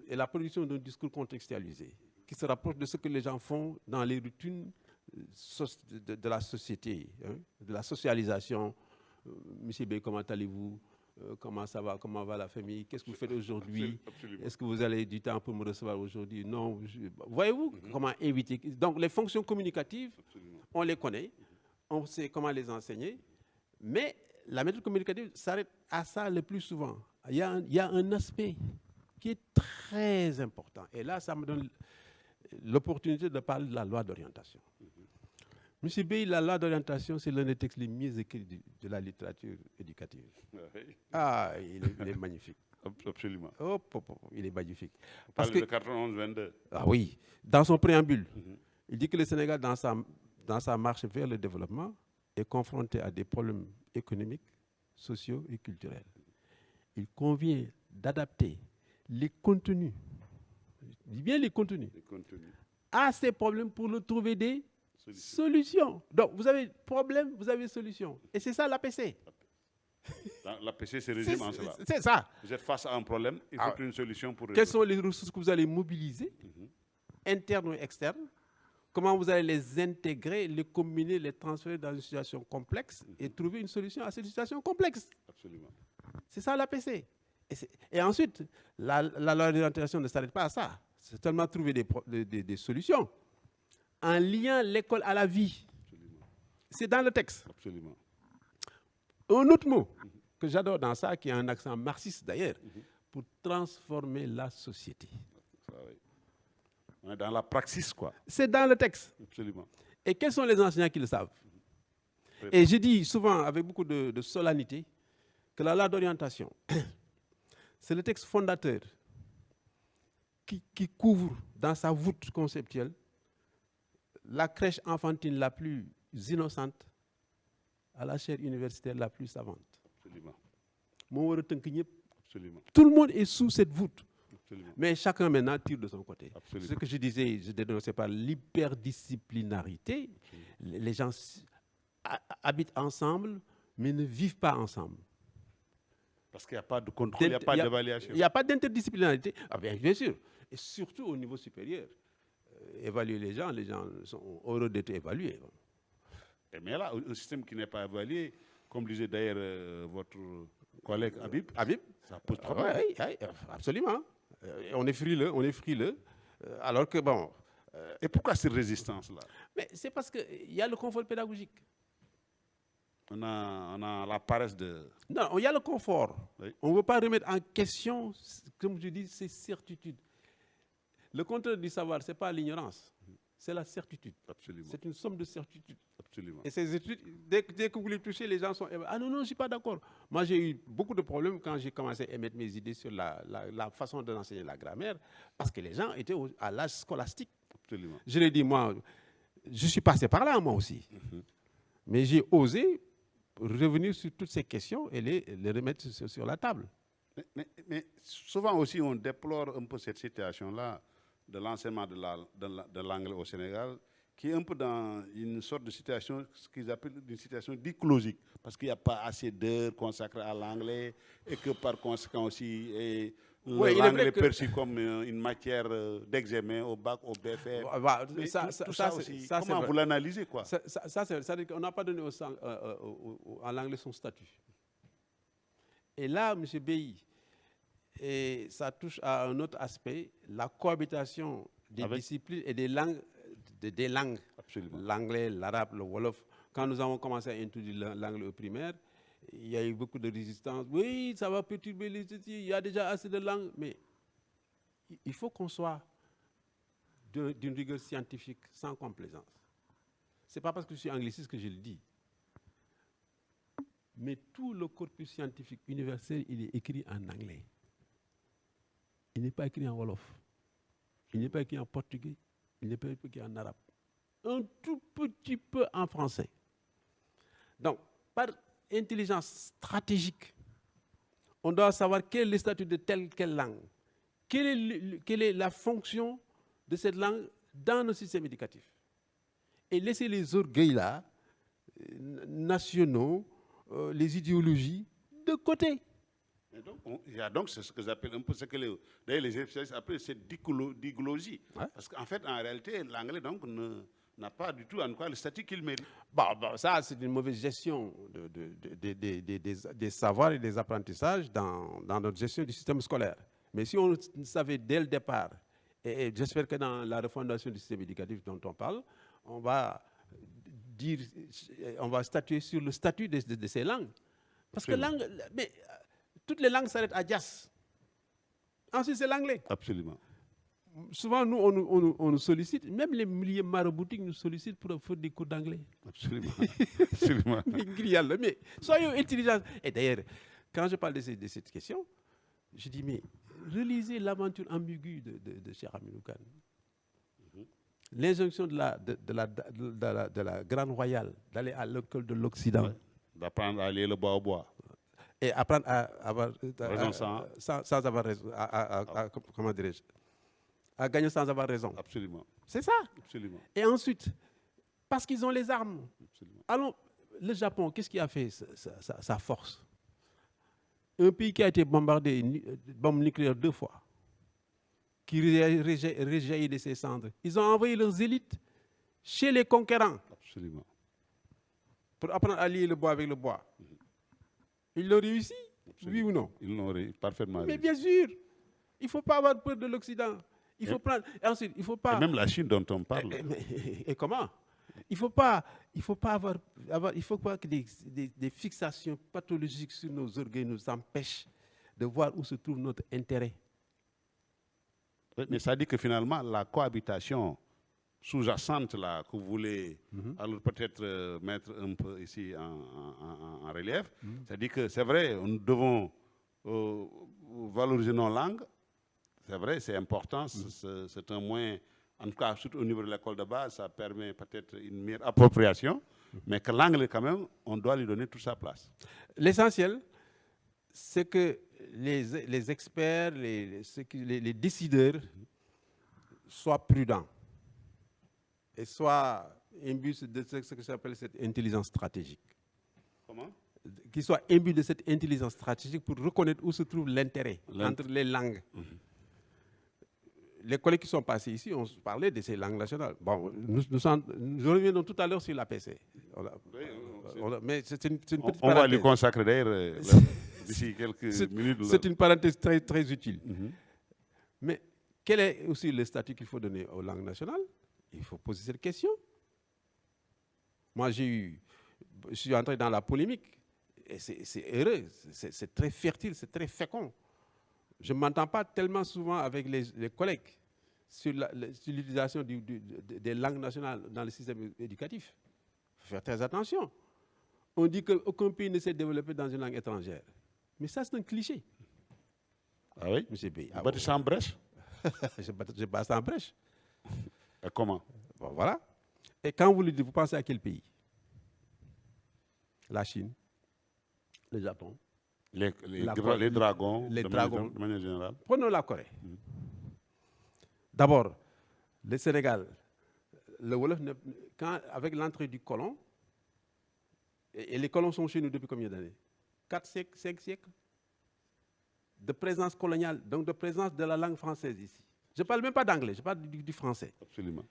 et la production d'un discours contextualisé qui se rapproche de ce que les gens font dans les routines de la société, hein, de la socialisation. Monsieur B, comment allez-vous? Comment ça va? Comment va la famille? Qu'est-ce que vous faites aujourd'hui? Est-ce que vous avez du temps pour me recevoir aujourd'hui? Non. Voyez-vous comment inviter? Donc, les fonctions communicatives, on les connaît, on sait comment les enseigner, mais la méthode communicative s'arrête à ça le plus souvent. Il y a un aspect qui est très important. Et là, ça me donne l'opportunité de parler de la loi d'orientation. Monsieur Bey, la loi d'orientation, c'est l'un des textes les mieux écrits de la littérature éducative. Il est magnifique. Absolument. Il est magnifique. Parce que le 91-22. Ah oui, dans son préambule, il dit que le Sénégal, dans sa marche vers le développement, est confronté à des problèmes économiques, sociaux et culturels. Il convient d'adapter les contenus, je dis bien les contenus, à ces problèmes pour leur trouver des solutions. Donc, vous avez problème, vous avez solution. Et c'est ça l'APC. L'APC se résume en cela. C'est ça. Vous êtes face à un problème, il faut une solution pour résoudre. Quelles sont les ressources que vous allez mobiliser, internes ou externes? Comment vous allez les intégrer, les combiner, les transférer dans une situation complexe et trouver une solution à cette situation complexe? Absolument. C'est ça l'APC. Et ensuite, la loi d'orientation ne s'arrête pas à ça. C'est seulement trouver des solutions en liant l'école à la vie. C'est dans le texte. Absolument. Un autre mot que j'adore dans ça, qui a un accent marxiste d'ailleurs, pour transformer la société. On est dans la praxis, quoi. C'est dans le texte. Absolument. Et quels sont les enseignants qui le savent? Et je dis souvent, avec beaucoup de solennité, que la loi d'orientation, c'est le texte fondateur qui couvre dans sa voûte conceptuelle la crèche enfantine la plus innocente à la chaire universitaire la plus savante. Absolument. Absolument. Tout le monde est sous cette voûte. Absolument. Mais chacun maintenant tire de son côté. Absolument. Ce que je disais, je dénonçais par l'hyperdisciplinarité. Les gens habitent ensemble, mais ne vivent pas ensemble. Parce qu'il n'y a pas de contrôle, il n'y a pas d'évaluation. Il n'y a pas d'interdisciplinarité. Bien sûr. Et surtout au niveau supérieur. Évaluer les gens sont heureux d'être évalués. Mais là, un système qui n'est pas évalué, comme disait d'ailleurs votre collègue Habib, ça pose problème. Oui, absolument. On est frileux, alors que bon... Et pourquoi cette résistance-là? Mais c'est parce qu'il y a le confort pédagogique. On a la paresse de... Non, il y a le confort. Oui. On ne veut pas remettre en question, comme je dis, ces certitudes. Le contraire du savoir, ce n'est pas l'ignorance, c'est la certitude. Absolument. C'est une somme de certitudes. Absolument. Et ces études, dès que vous les touchez, les gens sont... Ah non, je ne suis pas d'accord. Moi, j'ai eu beaucoup de problèmes quand j'ai commencé à émettre mes idées sur la façon d'enseigner la grammaire, parce que les gens étaient à l'âge scolastique. Absolument. Je l'ai dit, moi, je suis passé par là, moi aussi. Mais j'ai osé revenir sur toutes ces questions et les remettre sur la table. Mais souvent aussi, on déplore un peu cette situation-là de l'enseignement de l'anglais au Sénégal, qui est un peu dans une sorte de situation, ce qu'ils appellent une situation diglosique, parce qu'il n'y a pas assez d'heures consacrées à l'anglais et que par conséquent aussi l'anglais est perçu comme une matière d'examen au bac, au BFM. Mais tout ça aussi, comment vous l'analysez, quoi? C'est-à-dire qu'on n'a pas donné à l'anglais son statut. Et là, M. Bey, et ça touche à un autre aspect, la cohabitation des disciplines et des langues. L'anglais, l'arabe, le wolof. Quand nous avons commencé à introduire l'anglais au primaire, il y a eu beaucoup de résistance. Oui, ça va perturber les études, il y a déjà assez de langues. Mais il faut qu'on soit d'une rigueur scientifique sans complaisance. Ce n'est pas parce que je suis angliciste que je le dis. Mais tout le corpus scientifique universel, il est écrit en anglais. Il n'est pas écrit en wolof. Il n'est pas écrit en portugais. Il n'est pas écrit en arabe. Un tout petit peu en français. Donc, par intelligence stratégique, on doit savoir quel est le statut de quelle langue. Quelle est la fonction de cette langue dans nos systèmes éducatifs. Et laisser les orgueils là, nationaux, les idéologies, de côté. Il y a donc ce que j'appelle un peu ce que les spécialistes appellent cette diglosie. Ouais. Parce qu'en fait, en réalité, l'anglais donc n'a pas du tout en quoi le statut qu'il mérite. Bon, ça, c'est une mauvaise gestion des savoirs et des apprentissages dans notre gestion du système scolaire. Mais si on savait dès le départ, et j'espère que dans la refondation du système éducatif dont on parle, on va statuer sur le statut de ces langues. Parce que toutes les langues s'arrêtent à Dias. Ensuite, c'est l'anglais. Absolument. Souvent, nous, on nous sollicite, même les milieux maraboutiques nous sollicitent pour faire des cours d'anglais. Absolument. Absolument. Mais soyons intelligents. Et d'ailleurs, quand je parle de cette question, je dis, mais relisez l'aventure ambiguë de Cheikh Hamidou Kane. L'injonction de la Grande Royale d'aller à l'école de l'Occident. Ouais. D'apprendre à lire le bois au bois. Et apprendre à avoir raison sans avoir raison, comment dirais-je, à gagner sans avoir raison. Absolument. C'est ça. Absolument. Et ensuite, parce qu'ils ont les armes. Absolument. Alors, le Japon, qu'est-ce qui a fait sa force? Un pays qui a été bombardé, bombe nucléaire 2 fois, qui réjaillit de ses cendres. Ils ont envoyé leurs élites chez les conquérants. Absolument. Pour apprendre à lier le bois avec le bois. Ils l'ont réussi, oui ou non? Ils l'ont parfaitement réussi. Mais bien sûr, il ne faut pas avoir peur de l'Occident. Il faut prendre. Et ensuite, il faut pas. Et même la Chine dont on parle. Et comment? Il faut pas que des fixations pathologiques sur nos orgueils nous empêchent de voir où se trouve notre intérêt. Mais ça dit que finalement, la cohabitation sous-jacente là que vous voulez alors peut-être mettre un peu ici en relief, c'est-à-dire que c'est vrai, nous devons valoriser nos langues, c'est vrai, c'est important, c'est un moyen, en tout cas surtout au niveau de l'école de base, ça permet peut-être une meilleure appropriation, mais que l'anglais quand même, on doit lui donner toute sa place. L'essentiel, c'est que les experts, les décideurs soient prudents. Et soit imbus de ce que j'appelle cette intelligence stratégique. Comment? Qu'ils soient imbus de cette intelligence stratégique pour reconnaître où se trouve l'intérêt entre les langues. Les collègues qui sont passés ici ont parlé de ces langues nationales. Bon, nous reviendrons tout à l'heure sur l'APC. Mais c'est une petite parenthèse. On va lui consacrer d'ailleurs d'ici quelques minutes. C'est une parenthèse très, très utile. Mais quel est aussi le statut qu'il faut donner aux langues nationales? Il faut poser cette question. Moi, je suis entré dans la polémique, et c'est heureux, c'est très fertile, c'est très fécond. Je ne m'entends pas tellement souvent avec les collègues sur l'utilisation des langues nationales dans le système éducatif. Il faut faire très attention. On dit qu'aucun pays ne s'est développé dans une langue étrangère. Mais ça, c'est un cliché. Ah oui? Monsieur B. Vous battez ça en brèche? Je bats ça en brèche. Et comment? Bon, voilà. Et quand vous le dites, vous pensez à quel pays? La Chine, le Japon, les dragons, de manière générale. Prenons la Corée. D'abord, le Sénégal le Wolof, avec l'entrée du colon, et les colons sont chez nous depuis combien d'années? 4 siècles, 5 siècles de présence coloniale, donc de présence de la langue française ici. Je ne parle même pas d'anglais, je parle du français. Absolument.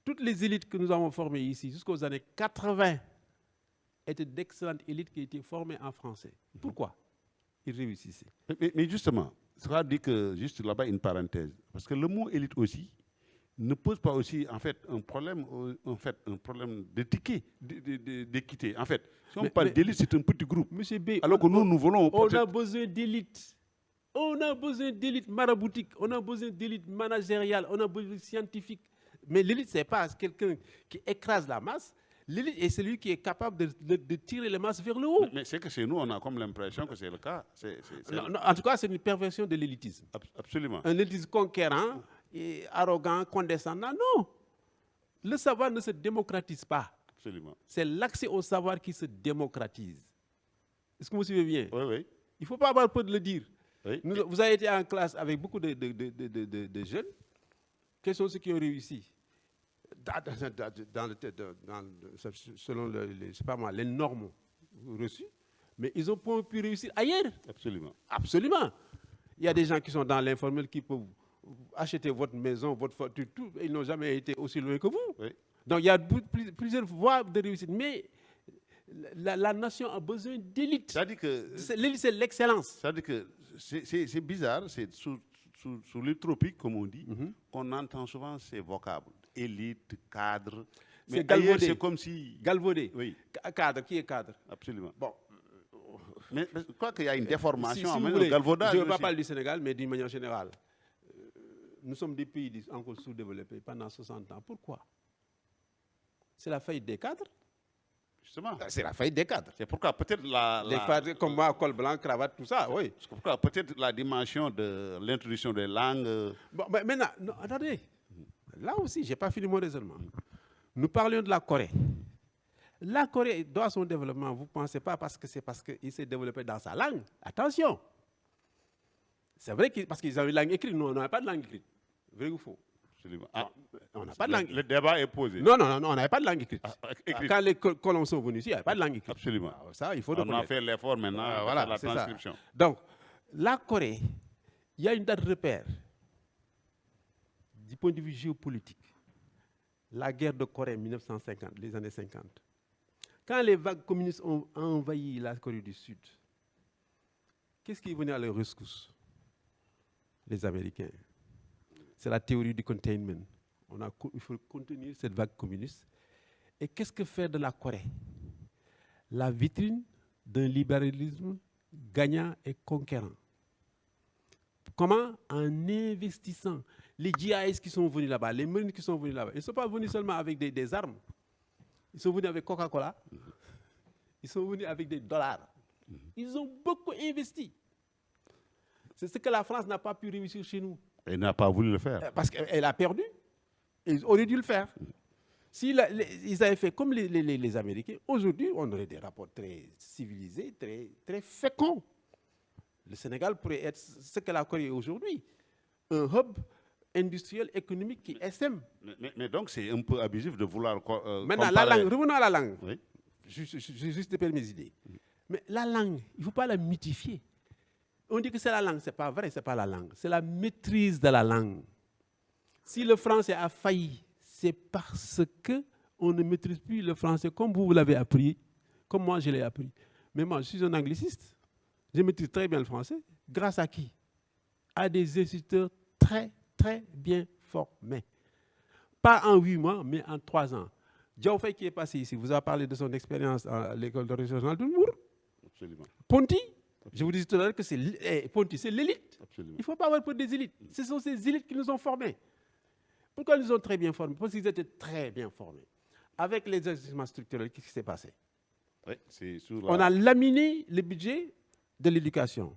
Toutes les élites que nous avons formées ici, jusqu'aux années 80, étaient d'excellentes élites qui étaient formées en français. Pourquoi ils réussissaient? Mais justement, ça veut dire que, juste là-bas, une parenthèse. Parce que le mot élite aussi ne pose pas aussi, en fait, un problème d'équité. En fait, si on parle d'élite, c'est un petit groupe. Monsieur B, alors que nous voulons... On a besoin d'élite. On a besoin d'élite maraboutique, on a besoin d'élite managériale, on a besoin de scientifique. Mais l'élite, ce n'est pas quelqu'un qui écrase la masse. L'élite est celui qui est capable de tirer les masses vers le haut. Mais c'est que chez nous, on a comme l'impression que c'est le cas. Non, en tout cas, c'est une perversion de l'élitisme. Absolument. Un élitisme conquérant, et arrogant, condescendant. Non. Le savoir ne se démocratise pas. Absolument. C'est l'accès au savoir qui se démocratise. Est-ce que vous suivez bien? Oui, oui. Il ne faut pas avoir peur de le dire. Oui. Vous avez été en classe avec beaucoup de jeunes. Quels sont ceux qui ont réussi? Selon les normes reçues, mais ils ont pu réussir ailleurs. Absolument. Absolument. Il y a des gens qui sont dans l'informel qui peuvent acheter votre maison, votre voiture, tout. Ils n'ont jamais été aussi loin que vous. Oui. Donc il y a plusieurs voies de réussite. Mais la nation a besoin d'élite. L'élite, c'est l'excellence. C'est-à-dire que c'est bizarre, c'est sous les tropiques, comme on dit, qu'on entend souvent ces vocables. Élite, cadre. Mais ailleurs, c'est comme si... Galvaudé. Oui. Cadre, qui est cadre? Absolument. Bon. Mais je crois qu'il y a une déformation. Si même vous voulez, galvaudage je ne veux pas aussi. parler du Sénégal, mais d'une manière générale. Nous sommes des pays encore sous-développés pendant 60 ans. Pourquoi? C'est la faillite des cadres. Justement. C'est la faillite des cadres. C'est pourquoi peut-être Les cadres comme moi, col blanc, cravate, tout ça, oui. C'est pourquoi peut-être la dimension de l'introduction des langues... Bon, mais maintenant, non, attendez. Là aussi, je n'ai pas fini mon raisonnement. Nous parlions de la Corée. La Corée doit son développement, vous ne pensez pas parce qu'il s'est développé dans sa langue. Attention. C'est vrai parce qu'ils ont une langue écrite. Nous, on n'a pas de langue écrite. Vrai ou faux? Absolument. On n'a pas de langue. Le débat est posé. Non, on n'avait pas de langue écrite. Écrite. Quand les colons sont venus ici, il n'y avait pas de langue écrite. Absolument. Alors, ça, il faut on a fait l'effort maintenant, voilà, la transcription. Ça. Donc, la Corée, il y a une date repère du point de vue géopolitique. La guerre de Corée 1950, les années 50. Quand les vagues communistes ont envahi la Corée du Sud, qu'est-ce qui venait à leur rescousse? Les Américains. C'est la théorie du containment. Il faut contenir cette vague communiste. Et qu'est-ce que fait de la Corée? La vitrine d'un libéralisme gagnant et conquérant. Comment? En investissant. Les GIs qui sont venus là-bas, les marines qui sont venus là-bas, ils ne sont pas venus seulement avec des armes. Ils sont venus avec Coca-Cola. Ils sont venus avec des dollars. Ils ont beaucoup investi. C'est ce que la France n'a pas pu réussir chez nous. Elle n'a pas voulu le faire. Parce qu'elle a perdu. Ils auraient dû le faire. S'ils avaient fait comme les Américains, aujourd'hui, on aurait des rapports très civilisés, très féconds. Le Sénégal pourrait être ce que la Corée est aujourd'hui. Un hub industriel, économique qui SM. Mais donc, c'est un peu abusif de vouloir maintenant, la langue, revenons à la langue. Oui. Juste de perdre mes idées. Mais la langue, il ne faut pas la mythifier. On dit que c'est la langue, ce n'est pas vrai, ce n'est pas la langue. C'est la maîtrise de la langue. Si le français a failli, c'est parce qu'on ne maîtrise plus le français comme vous l'avez appris, comme moi je l'ai appris. Mais moi, je suis un angliciste. Je maîtrise très bien le français. Grâce à qui? À des instituteurs très, très bien formés. Pas en 8 mois, mais en 3 ans. Diaoufei qui est passé ici, vous avez parlé de son expérience à l'école de recherche régionale de Mour. Absolument. Ponty, je vous disais tout à l'heure que c'est Ponty, c'est l'élite. Absolument. Il ne faut pas avoir peur des élites. Ce sont ces élites qui nous ont formés. Pourquoi ils nous ont très bien formés? Parce qu'ils étaient très bien formés. Avec les ajustements structurels, qu'est-ce qui s'est passé? Oui, on a laminé le budget de l'éducation.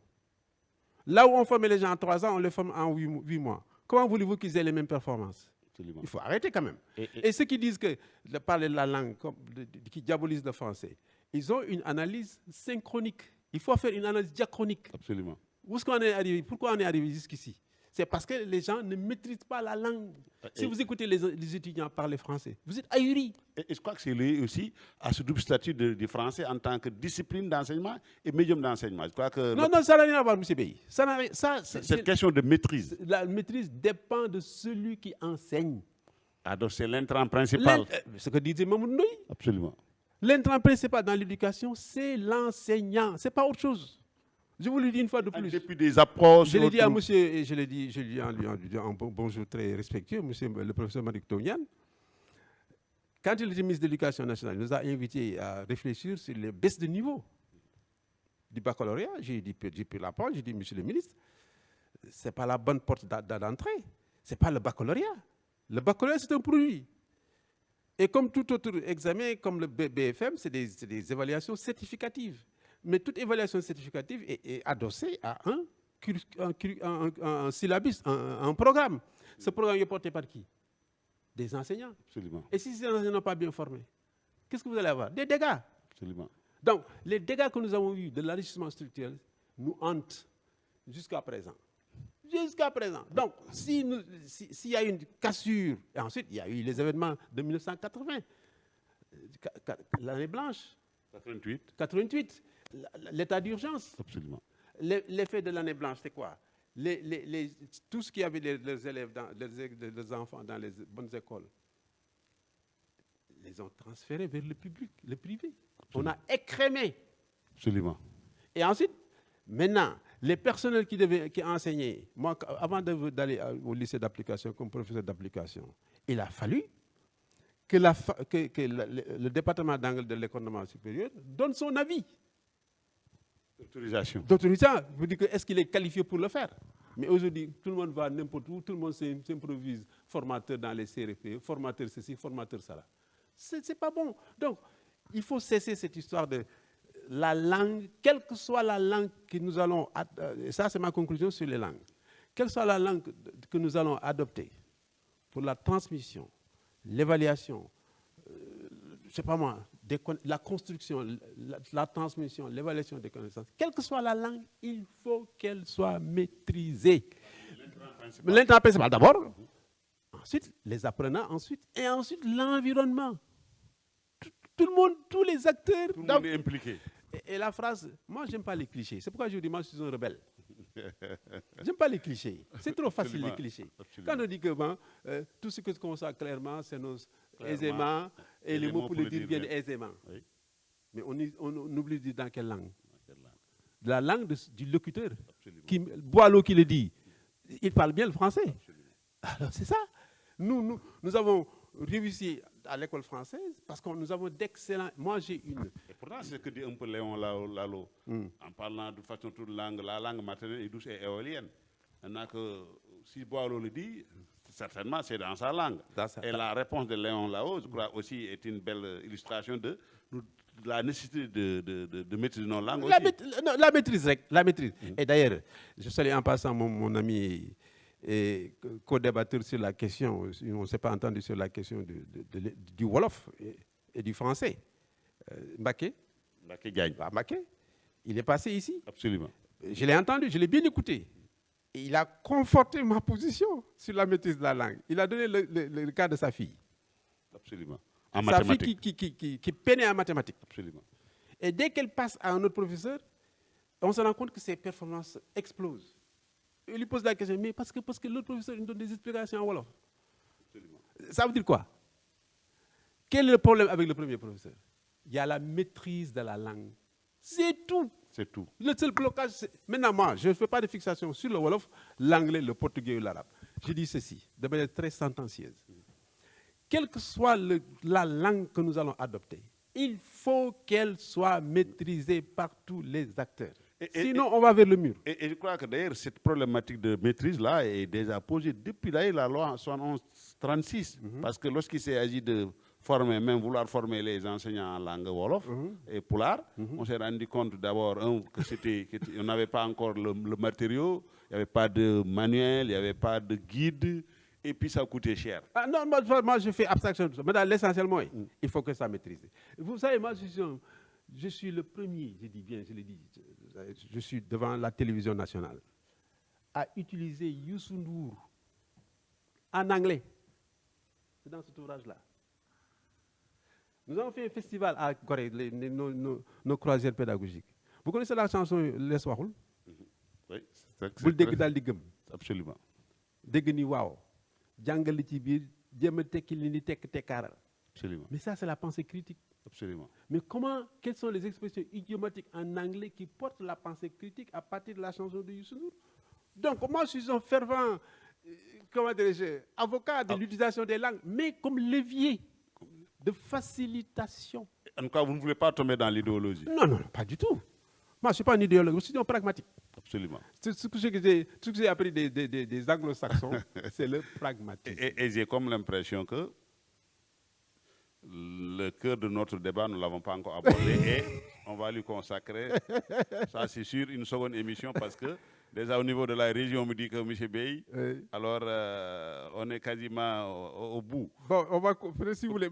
Là où on formait les gens en 3 ans, on les forme en 8 mois. Comment voulez-vous qu'ils aient les mêmes performances? Absolument. Il faut arrêter quand même. Et ceux qui disent que de parler de la langue, qui diabolisent le français, ils ont une analyse synchronique. Il faut faire une analyse diachronique. Absolument. Où est-ce qu'on est arrivé? Pourquoi on est arrivé jusqu'ici? C'est parce que les gens ne maîtrisent pas la langue. Si vous écoutez les étudiants parler français, vous êtes ahuris. Et je crois que c'est lié aussi à ce double statut du français en tant que discipline d'enseignement et médium d'enseignement. Je crois que Non, ça n'a rien à voir, M. Bey. cette question de maîtrise. La maîtrise dépend de celui qui enseigne. Ah, donc c'est l'intrant principal. Ce que disait Mamoud Ndoye. Absolument. L'intrant principal dans l'éducation, c'est l'enseignant. Ce n'est pas autre chose. Je vous le dis une fois de plus. Depuis des approches. Je l'ai dit à monsieur, et je l'ai dit en lui disant un bonjour très respectueux, monsieur le professeur Malik Tognan. Quand il était ministre de l'Éducation nationale, il nous a invités à réfléchir sur les baisses de niveau du baccalauréat. J'ai pris la parole, j'ai dit, monsieur le ministre, ce n'est pas la bonne porte d'entrée. Ce n'est pas le baccalauréat. Le baccalauréat, c'est un produit. Et comme tout autre examen, comme le BFM, c'est des évaluations certificatives. Mais toute évaluation certificative est adossée à un syllabus, un programme. Ce programme est porté par qui? Des enseignants. Absolument. Et si ces enseignants ne sont pas bien formés, qu'est-ce que vous allez avoir? Des dégâts. Absolument. Donc, les dégâts que nous avons eus de l'enrichissement structurel nous hantent jusqu'à présent. Jusqu'à présent. Donc, s'il y a une cassure, et ensuite, il y a eu les événements de 1980, l'année blanche, 88, l'état d'urgence. Absolument. L'effet de l'année blanche, c'est quoi? Tout ce qui avait les élèves, les enfants dans les bonnes écoles, les ont transférés vers le public, le privé. On a écrémé. Absolument. Et ensuite, maintenant, les personnels qui enseignaient, moi, avant d'aller au lycée d'application comme professeur d'application, il a fallu que le département d'angle de l'école normale supérieure donne son avis. D'autorisation. D'autorisation. Vous dites que est-ce qu'il est qualifié pour le faire? Mais aujourd'hui, tout le monde va n'importe où, tout le monde s'improvise formateur dans les CRP, formateur ceci, formateur cela. C'est pas bon. Donc, il faut cesser cette histoire de la langue, quelle que soit la langue que nous allons... Ça, c'est ma conclusion sur les langues. Quelle soit la langue que nous allons adopter pour la transmission, l'évaluation, je ne sais pas moi, la construction, la transmission, l'évaluation des connaissances, quelle que soit la langue, il faut qu'elle soit maîtrisée. L'intrant principal d'abord, ensuite les apprenants, et ensuite l'environnement. Tout le monde, tous les acteurs. Tout le monde est impliqué. Et la phrase, moi je n'aime pas les clichés. C'est pourquoi je dis moi je suis un rebelle. J'aime pas les clichés. C'est trop facile les clichés. Quand on dit que tout ce que qu'on sait clairement, c'est nos aisément, et les mots pour le dire viennent aisément. Oui. Mais on oublie de dire dans quelle langue. La langue du locuteur. Boileau qui le dit. Il parle bien le français. Absolument. Alors c'est ça. Nous avons réussi à l'école française parce que nous avons d'excellents... Moi, j'ai une... Et pourtant, c'est ce que dit un peu Léon Lalo, en parlant de façon toute langue, la langue maternelle est douce et éolienne. Maintenant que, si Boileau le dit, certainement, c'est dans sa langue. Et la réponse de Léon Lalo, je crois aussi, est une belle illustration de la nécessité de maîtriser nos langues aussi. La maîtrise. Et d'ailleurs, je salue en passant mon ami... et co-débatteur sur la question, on ne s'est pas entendu sur la question du Wolof et du français. Mbacké Diagne. Mbacké, il est passé ici. Absolument. Je l'ai entendu, je l'ai bien écouté. Et il a conforté ma position sur la maîtrise de la langue. Il a donné le cas de sa fille. Absolument. En mathématiques. Sa fille qui peinait en mathématiques. Absolument. Et dès qu'elle passe à un autre professeur, on se rend compte que ses performances explosent. Il lui pose la question, mais parce que l'autre professeur il donne des explications en Wolof. Absolument. Ça veut dire quoi? Quel est le problème avec le premier professeur? Il y a la maîtrise de la langue. C'est tout. C'est tout. Le seul blocage, c'est... Maintenant, moi, je ne fais pas de fixation sur le Wolof, l'anglais, le portugais ou l'arabe. Je dis ceci, de manière très sentencieuse. Quelle que soit la langue que nous allons adopter, il faut qu'elle soit maîtrisée par tous les acteurs. Sinon, on va vers le mur. Et je crois que d'ailleurs, cette problématique de maîtrise-là est déjà posée depuis d'ailleurs la loi 71-36. Parce que lorsqu'il s'est agi de former, même vouloir former les enseignants en langue Wolof et Pulaar, on s'est rendu compte d'abord qu'on n'avait pas encore le matériau, il n'y avait pas de manuel, il n'y avait pas de guide, et puis ça coûtait cher. Ah non, moi je fais abstraction de ça. Mais l'essentiel, il faut que ça maîtrise. Vous savez, moi je suis le premier, je dis bien, je l'ai dit, je suis devant la télévision nationale a utilisé Youssou Ndour en anglais. C'est dans cet ouvrage-là. Nous avons fait un festival à Gorée, nos croisières pédagogiques. Vous connaissez la chanson Les Waxul? Oui, Bul dégg daal di gëm. absolument. Dégg ni waaw. Jàngal li ci biir jéem a tekki li ni tekk tekkaaral. Absolument. Mais ça, c'est la pensée critique. Absolument. Mais quelles sont les expressions idiomatiques en anglais qui portent la pensée critique à partir de la chanson de Youssou Ndour? Donc, moi, je suis un fervent, avocat de l'utilisation des langues, mais comme levier de facilitation. En tout cas, vous ne voulez pas tomber dans l'idéologie. Non, non, pas du tout. Moi, je ne suis pas un idéologue, je suis un pragmatique. Absolument. Ce que j'ai appris des anglo-saxons, c'est le pragmatisme. Et j'ai comme l'impression que le cœur de notre débat, nous ne l'avons pas encore abordé et on va lui consacrer, ça c'est sûr, une seconde émission parce que déjà au niveau de la région, on me dit que M. Bey, alors on est quasiment au bout. Bon, on va, si vous voulez,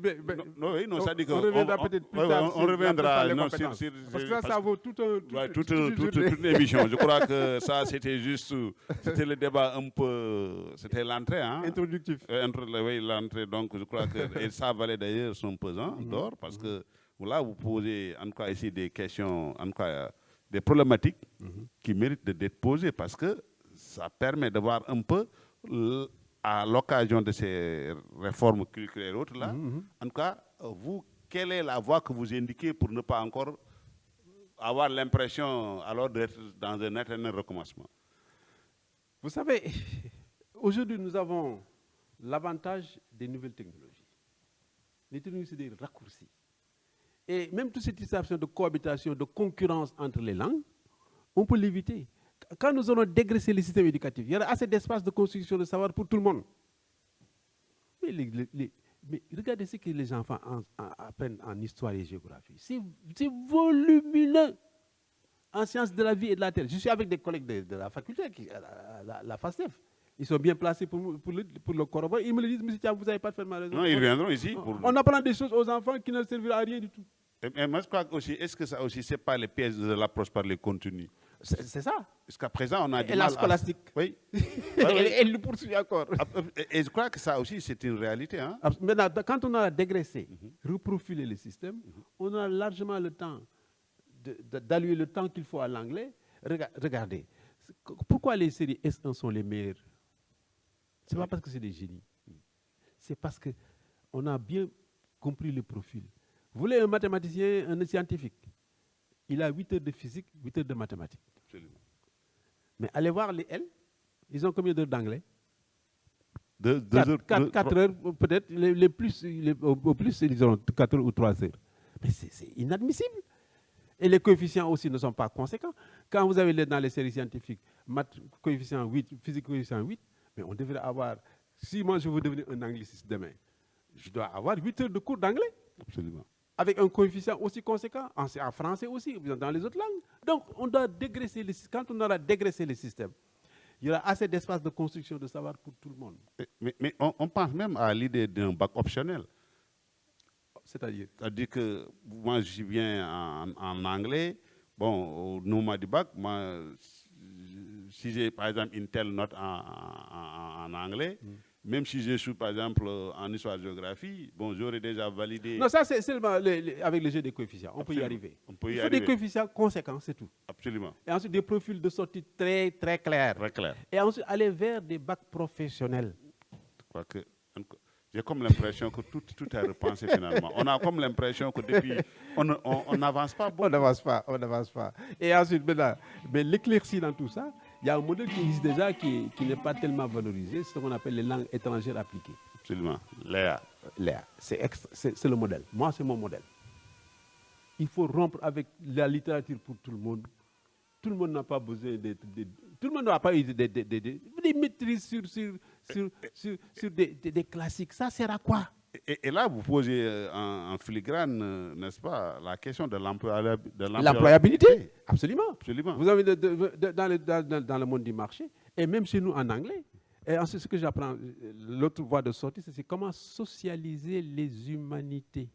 non, ça dit que on reviendra peut-être plus tard. On reviendra parce que ça vaut toute une émission. Je crois que ça c'était juste, c'était le débat un peu, c'était l'entrée. Hein, introductif. Oui, l'entrée, donc je crois que, et ça valait d'ailleurs son pesant d'or parce que là vous posez en tout cas ici des questions, en tout cas des problématiques qui méritent d'être posées parce que ça permet de voir un peu à l'occasion de ces réformes culturelles et autres là, en tout cas, vous, quelle est la voie que vous indiquez pour ne pas encore avoir l'impression alors d'être dans un éternel recommencement? Vous savez, aujourd'hui nous avons l'avantage des nouvelles technologies. Les technologies, c'est des raccourcis. Et même toute cette situation de cohabitation, de concurrence entre les langues, on peut l'éviter. Quand nous allons dégraisser le système éducatif, il y aura assez d'espace de construction de savoir pour tout le monde. Mais regardez ce que les enfants apprennent en histoire et géographie. C'est volumineux en sciences de la vie et de la terre. Je suis avec des collègues de la faculté, la FASTEF. Ils sont bien placés pour le corroborer. Ils me le disent, monsieur Thiam, vous n'avez pas fait raison. Non, ils viendront ici. On apprend des choses aux enfants qui ne serviront à rien du tout. Et moi, je crois aussi, est-ce que ça aussi, ce n'est pas les pièges de l'approche par les contenus? C'est ça. Parce qu'à présent, on a du mal. Et la scolastique. Oui. Elle le poursuit encore. Et je crois que ça aussi, c'est une réalité. Hein? Maintenant, quand on a dégraissé, reprofiler le système, on a largement le temps d'allouer le temps qu'il faut à l'anglais. Regardez, pourquoi les séries S1 sont les meilleures? Ce n'est pas parce que c'est des génies. C'est parce qu'on a bien compris le profil. Vous voulez un mathématicien, un scientifique, il a 8 heures de physique, 8 heures de mathématiques. Absolument. Mais allez voir les L, ils ont combien d'heures d'anglais? 4 heures, peut-être. Au plus, ils ont 4 heures ou 3 heures. Mais c'est inadmissible. Et les coefficients aussi ne sont pas conséquents. Quand vous avez dans les séries scientifiques, maths coefficient 8, physique coefficient 8, mais on devrait avoir, si moi je veux devenir un angliciste demain, je dois avoir 8 heures de cours d'anglais. Absolument. Avec un coefficient aussi conséquent, en français aussi, dans les autres langues. Donc, on doit dégraisser quand on aura dégraissé le système, il y aura assez d'espace de construction de savoir pour tout le monde. Mais on pense même à l'idée d'un bac optionnel. C'est-à-dire que moi, je suis bien en anglais. Bon, au moment du bac, moi, si j'ai par exemple une telle note en anglais, même si je suis par exemple en histoire-géographie, bon, j'aurais déjà validé. Non, ça c'est seulement avec le jeu des coefficients. On peut y arriver. Il faut des coefficients conséquents, c'est tout. Absolument. Et ensuite des profils de sortie très, très clairs. Très clair. Et ensuite aller vers des bacs professionnels. Je crois que j'ai comme l'impression que tout est repensé finalement. On a comme l'impression que depuis, on n'avance pas beaucoup. On n'avance pas. Et ensuite, mais l'éclaircie dans tout ça, il y a un modèle qui existe déjà qui n'est pas tellement valorisé, c'est ce qu'on appelle les langues étrangères appliquées. Absolument. Léa. C'est le modèle. Moi, c'est mon modèle. Il faut rompre avec la littérature pour tout le monde. Tout le monde n'a pas besoin tout le monde n'a pas eu des maîtrises sur des classiques. Ça sert à quoi? Et là, vous posez en filigrane, n'est-ce pas, la question de l'employabilité. Absolument. Absolument. Vous avez dans le monde du marché, et même chez nous en anglais. Et ensuite, ce que j'apprends, l'autre voie de sortie, c'est comment socialiser les humanités.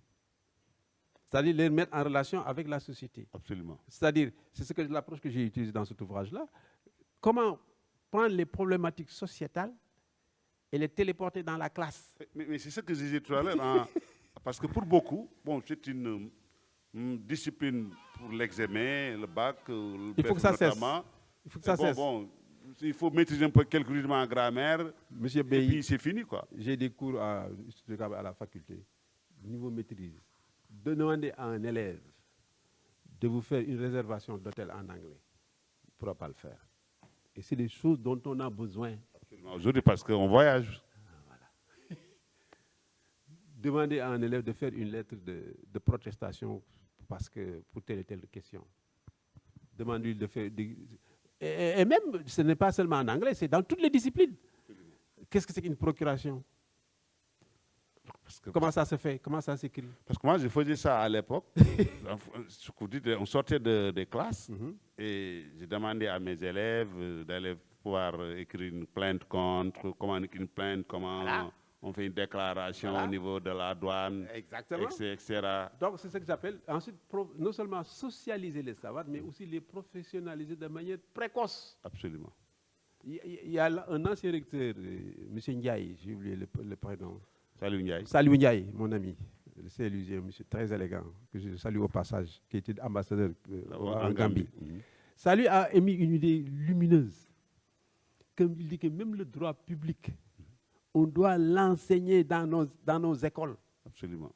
C'est-à-dire les mettre en relation avec la société. Absolument. C'est-à-dire, c'est l'approche que j'ai utilisée dans cet ouvrage-là. Comment prendre les problématiques sociétales et les téléporter dans la classe. Mais c'est ce que je disais tout à l'heure, hein, parce que pour beaucoup, bon, c'est une discipline pour l'examen, le bac, le Il faut que ça notamment. cesse. Il faut que ça cesse. Bon, il faut maîtriser un peu quelques rudiments en grammaire, Monsieur et Bey, puis c'est fini, quoi. j'ai des cours à la faculté, niveau maîtrise. Demandez à un élève de vous faire une réservation d'hôtel en anglais. Il ne pourra pas le faire. Et c'est des choses dont on a besoin. Aujourd'hui, parce qu'on voyage. Voilà. Demandez à un élève de faire une lettre de protestation parce que pour telle et telle question. Demandez-lui de faire... Et même, ce n'est pas seulement en anglais, c'est dans toutes les disciplines. Qu'est-ce que c'est qu'une procuration? Comment ça se fait? Comment ça s'écrit? Parce que moi, je faisais ça à l'époque. On sortait des classes et je demandais à mes élèves d'aller pouvoir écrire une plainte contre, comment écrire une plainte, comment Voilà. on fait une déclaration Voilà. au niveau de la douane, Exactement. etc. Donc, c'est ce que j'appelle ensuite non seulement socialiser les savoirs, mais aussi les professionnaliser de manière précoce. Absolument. Il y a un ancien recteur, M. Ndiaye, j'ai oublié le prénom. Salut Ndiaye. Salut Ndiaye, mon ami. Le Saint-Lusien, monsieur très élégant, que je salue au passage, qui était ambassadeur en Gambie. Ça lui a émis une idée lumineuse. Comme il dit que même le droit public, on doit l'enseigner dans nos écoles. Absolument.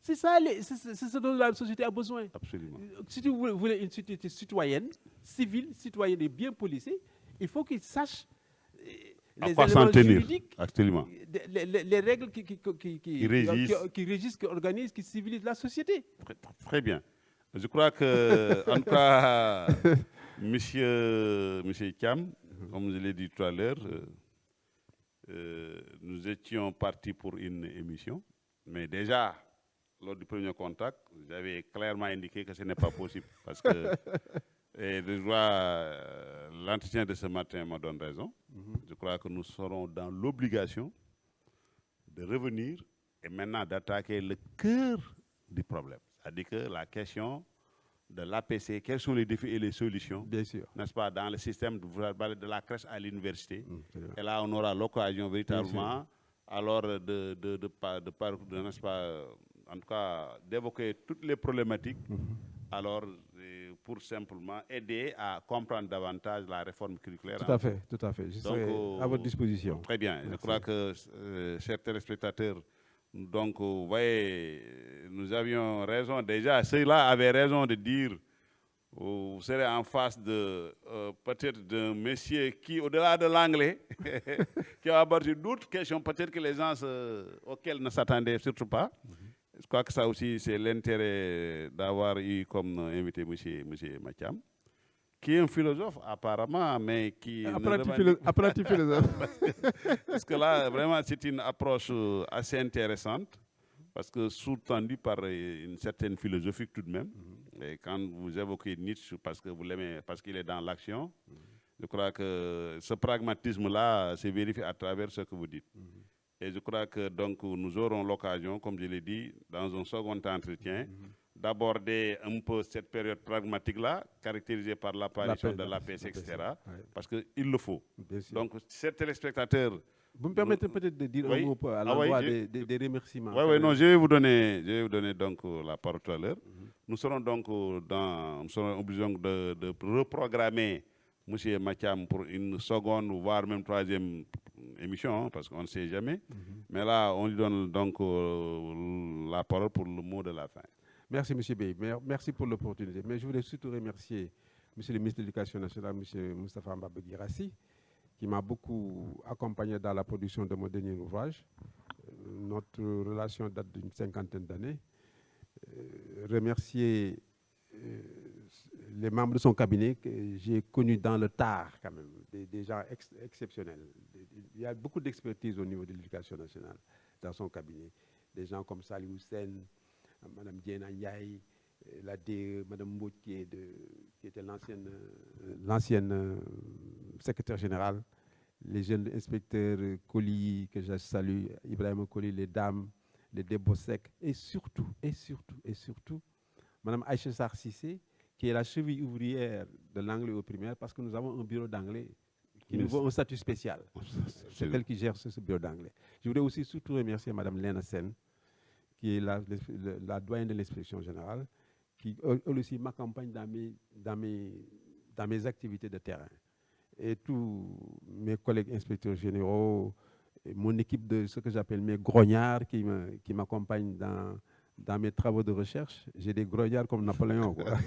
C'est ça, c'est ce dont la société a besoin. Absolument. Si tu voulais une société citoyenne, civile, citoyenne et bien policée, il faut qu'ils sachent les éléments juridiques, absolument. Les règles qui régissent, qui organisent, qui civilisent la société. Très bien. Je crois que, en tout cas, monsieur Thiam, comme je l'ai dit tout à l'heure, nous étions partis pour une émission, mais déjà, lors du premier contact, j'avais clairement indiqué que ce n'est pas possible, parce que l'entretien de ce matin me donne raison. Je crois que nous serons dans l'obligation de revenir et maintenant d'attaquer le cœur du problème. C'est-à-dire que la question de l'APC, quels sont les défis et les solutions, bien sûr, n'est-ce pas, dans le système de la crèche à l'université. Et là, on aura l'occasion véritablement, alors, n'est-ce pas, en tout cas, d'évoquer toutes les problématiques, alors, pour simplement aider à comprendre davantage la réforme curriculaire. Tout à fait, tout à fait. Je serai à votre disposition. Très bien. Merci. Je crois que, chers téléspectateurs, donc, vous voyez, nous avions raison. Déjà, ceux-là avaient raison de dire, vous serez en face de peut-être d'un monsieur qui, au-delà de l'anglais, qui a abordé d'autres questions, peut-être que les gens auxquelles ne s'attendaient surtout pas. Je crois que ça aussi, c'est l'intérêt d'avoir eu comme invité M. Mathiam, qui est un philosophe apparemment, mais qui... Apprenti philosophe. Parce que là, vraiment, c'est une approche assez intéressante, parce que sous-tendu par une certaine philosophie tout de même. Et quand vous évoquez Nietzsche, parce que vous l'aimez, parce qu'il est dans l'action, je crois que ce pragmatisme-là se vérifie à travers ce que vous dites. Et je crois que donc nous aurons l'occasion, comme je l'ai dit, dans un second entretien, d'aborder un peu cette période pragmatique-là, caractérisée par l'apparition de l'APC, etc. Parce qu'il le faut. Donc, chers téléspectateurs... Vous me permettez peut-être de dire un mot à l'endroit des remerciements. Oui, non, je vais vous donner donc la parole tout à l'heure. Nous serons donc obligés de reprogrammer M. Mathiam pour une seconde, voire même troisième émission, parce qu'on ne sait jamais. Mais là, on lui donne donc la parole pour le mot de la fin. Merci, M. Bey. Merci pour l'opportunité. Mais je voudrais surtout remercier M. le ministre de l'Éducation nationale, M. Moustapha Mbaba Guirassy, qui m'a beaucoup accompagné dans la production de mon dernier ouvrage. Notre relation date d'une 50aine d'années. Remercier les membres de son cabinet que j'ai connus dans le tard, quand même, des gens exceptionnels. Il y a beaucoup d'expertise au niveau de l'Éducation nationale dans son cabinet. Des gens comme Salih Hussein, Mme Diena Ndiaye, la DE, Mme Mbouch, qui était l'ancienne secrétaire générale, les jeunes inspecteurs Koli, que je salue, Ibrahim Koli, les dames, les Debosek, et surtout, Mme Aïcha Sarr Sissé, qui est la cheville ouvrière de l'anglais au primaire, parce que nous avons un bureau d'anglais qui nous vaut un statut spécial. C'est elle qui gère ce bureau d'anglais. Je voudrais aussi surtout remercier Mme Lena Sen, qui est la doyenne de l'inspection générale, qui elle aussi m'accompagne dans mes activités de terrain. Et tous mes collègues inspecteurs généraux, et mon équipe de ce que j'appelle mes grognards qui m'accompagnent dans mes travaux de recherche. J'ai des grognards comme Napoléon, quoi.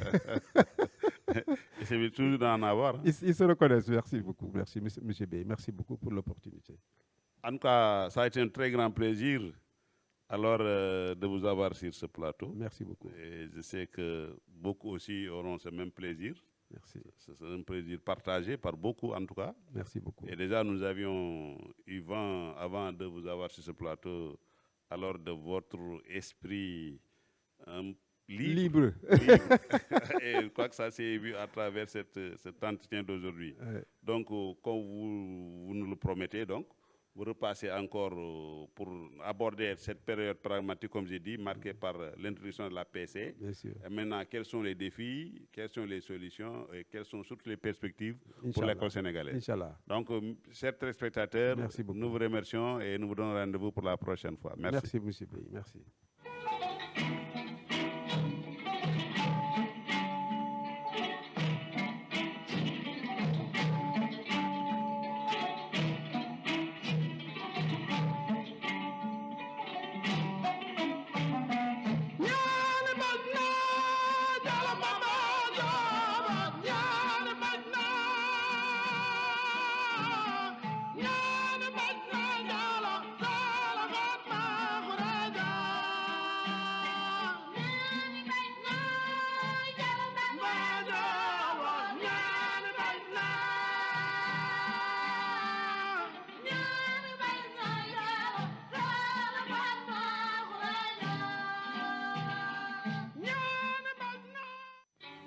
Et c'est toujours d'en avoir. Hein. Ils se reconnaissent. Merci beaucoup. Merci, M. Bey. Merci beaucoup pour l'opportunité. En tout cas, ça a été un très grand plaisir alors de vous avoir sur ce plateau. Merci beaucoup. Et je sais que beaucoup aussi auront ce même plaisir. Merci. C'est un plaisir partagé par beaucoup en tout cas. Merci beaucoup. Et déjà, nous avions eu vent avant de vous avoir sur ce plateau, alors de votre esprit libre. Et je crois que ça s'est vu à travers cet entretien d'aujourd'hui. Donc, comme vous nous le promettez, donc, vous repassez encore pour aborder cette période pragmatique, comme j'ai dit, marquée par l'introduction de la PC. Bien sûr. Et maintenant, quels sont les défis, quelles sont les solutions et quelles sont surtout les perspectives pour l'école sénégalaise. Inch'Allah. Donc, chers téléspectateurs, merci beaucoup. nous vous remercions et nous vous donnons rendez-vous pour la prochaine fois. Merci. Merci, M. Bey. Merci.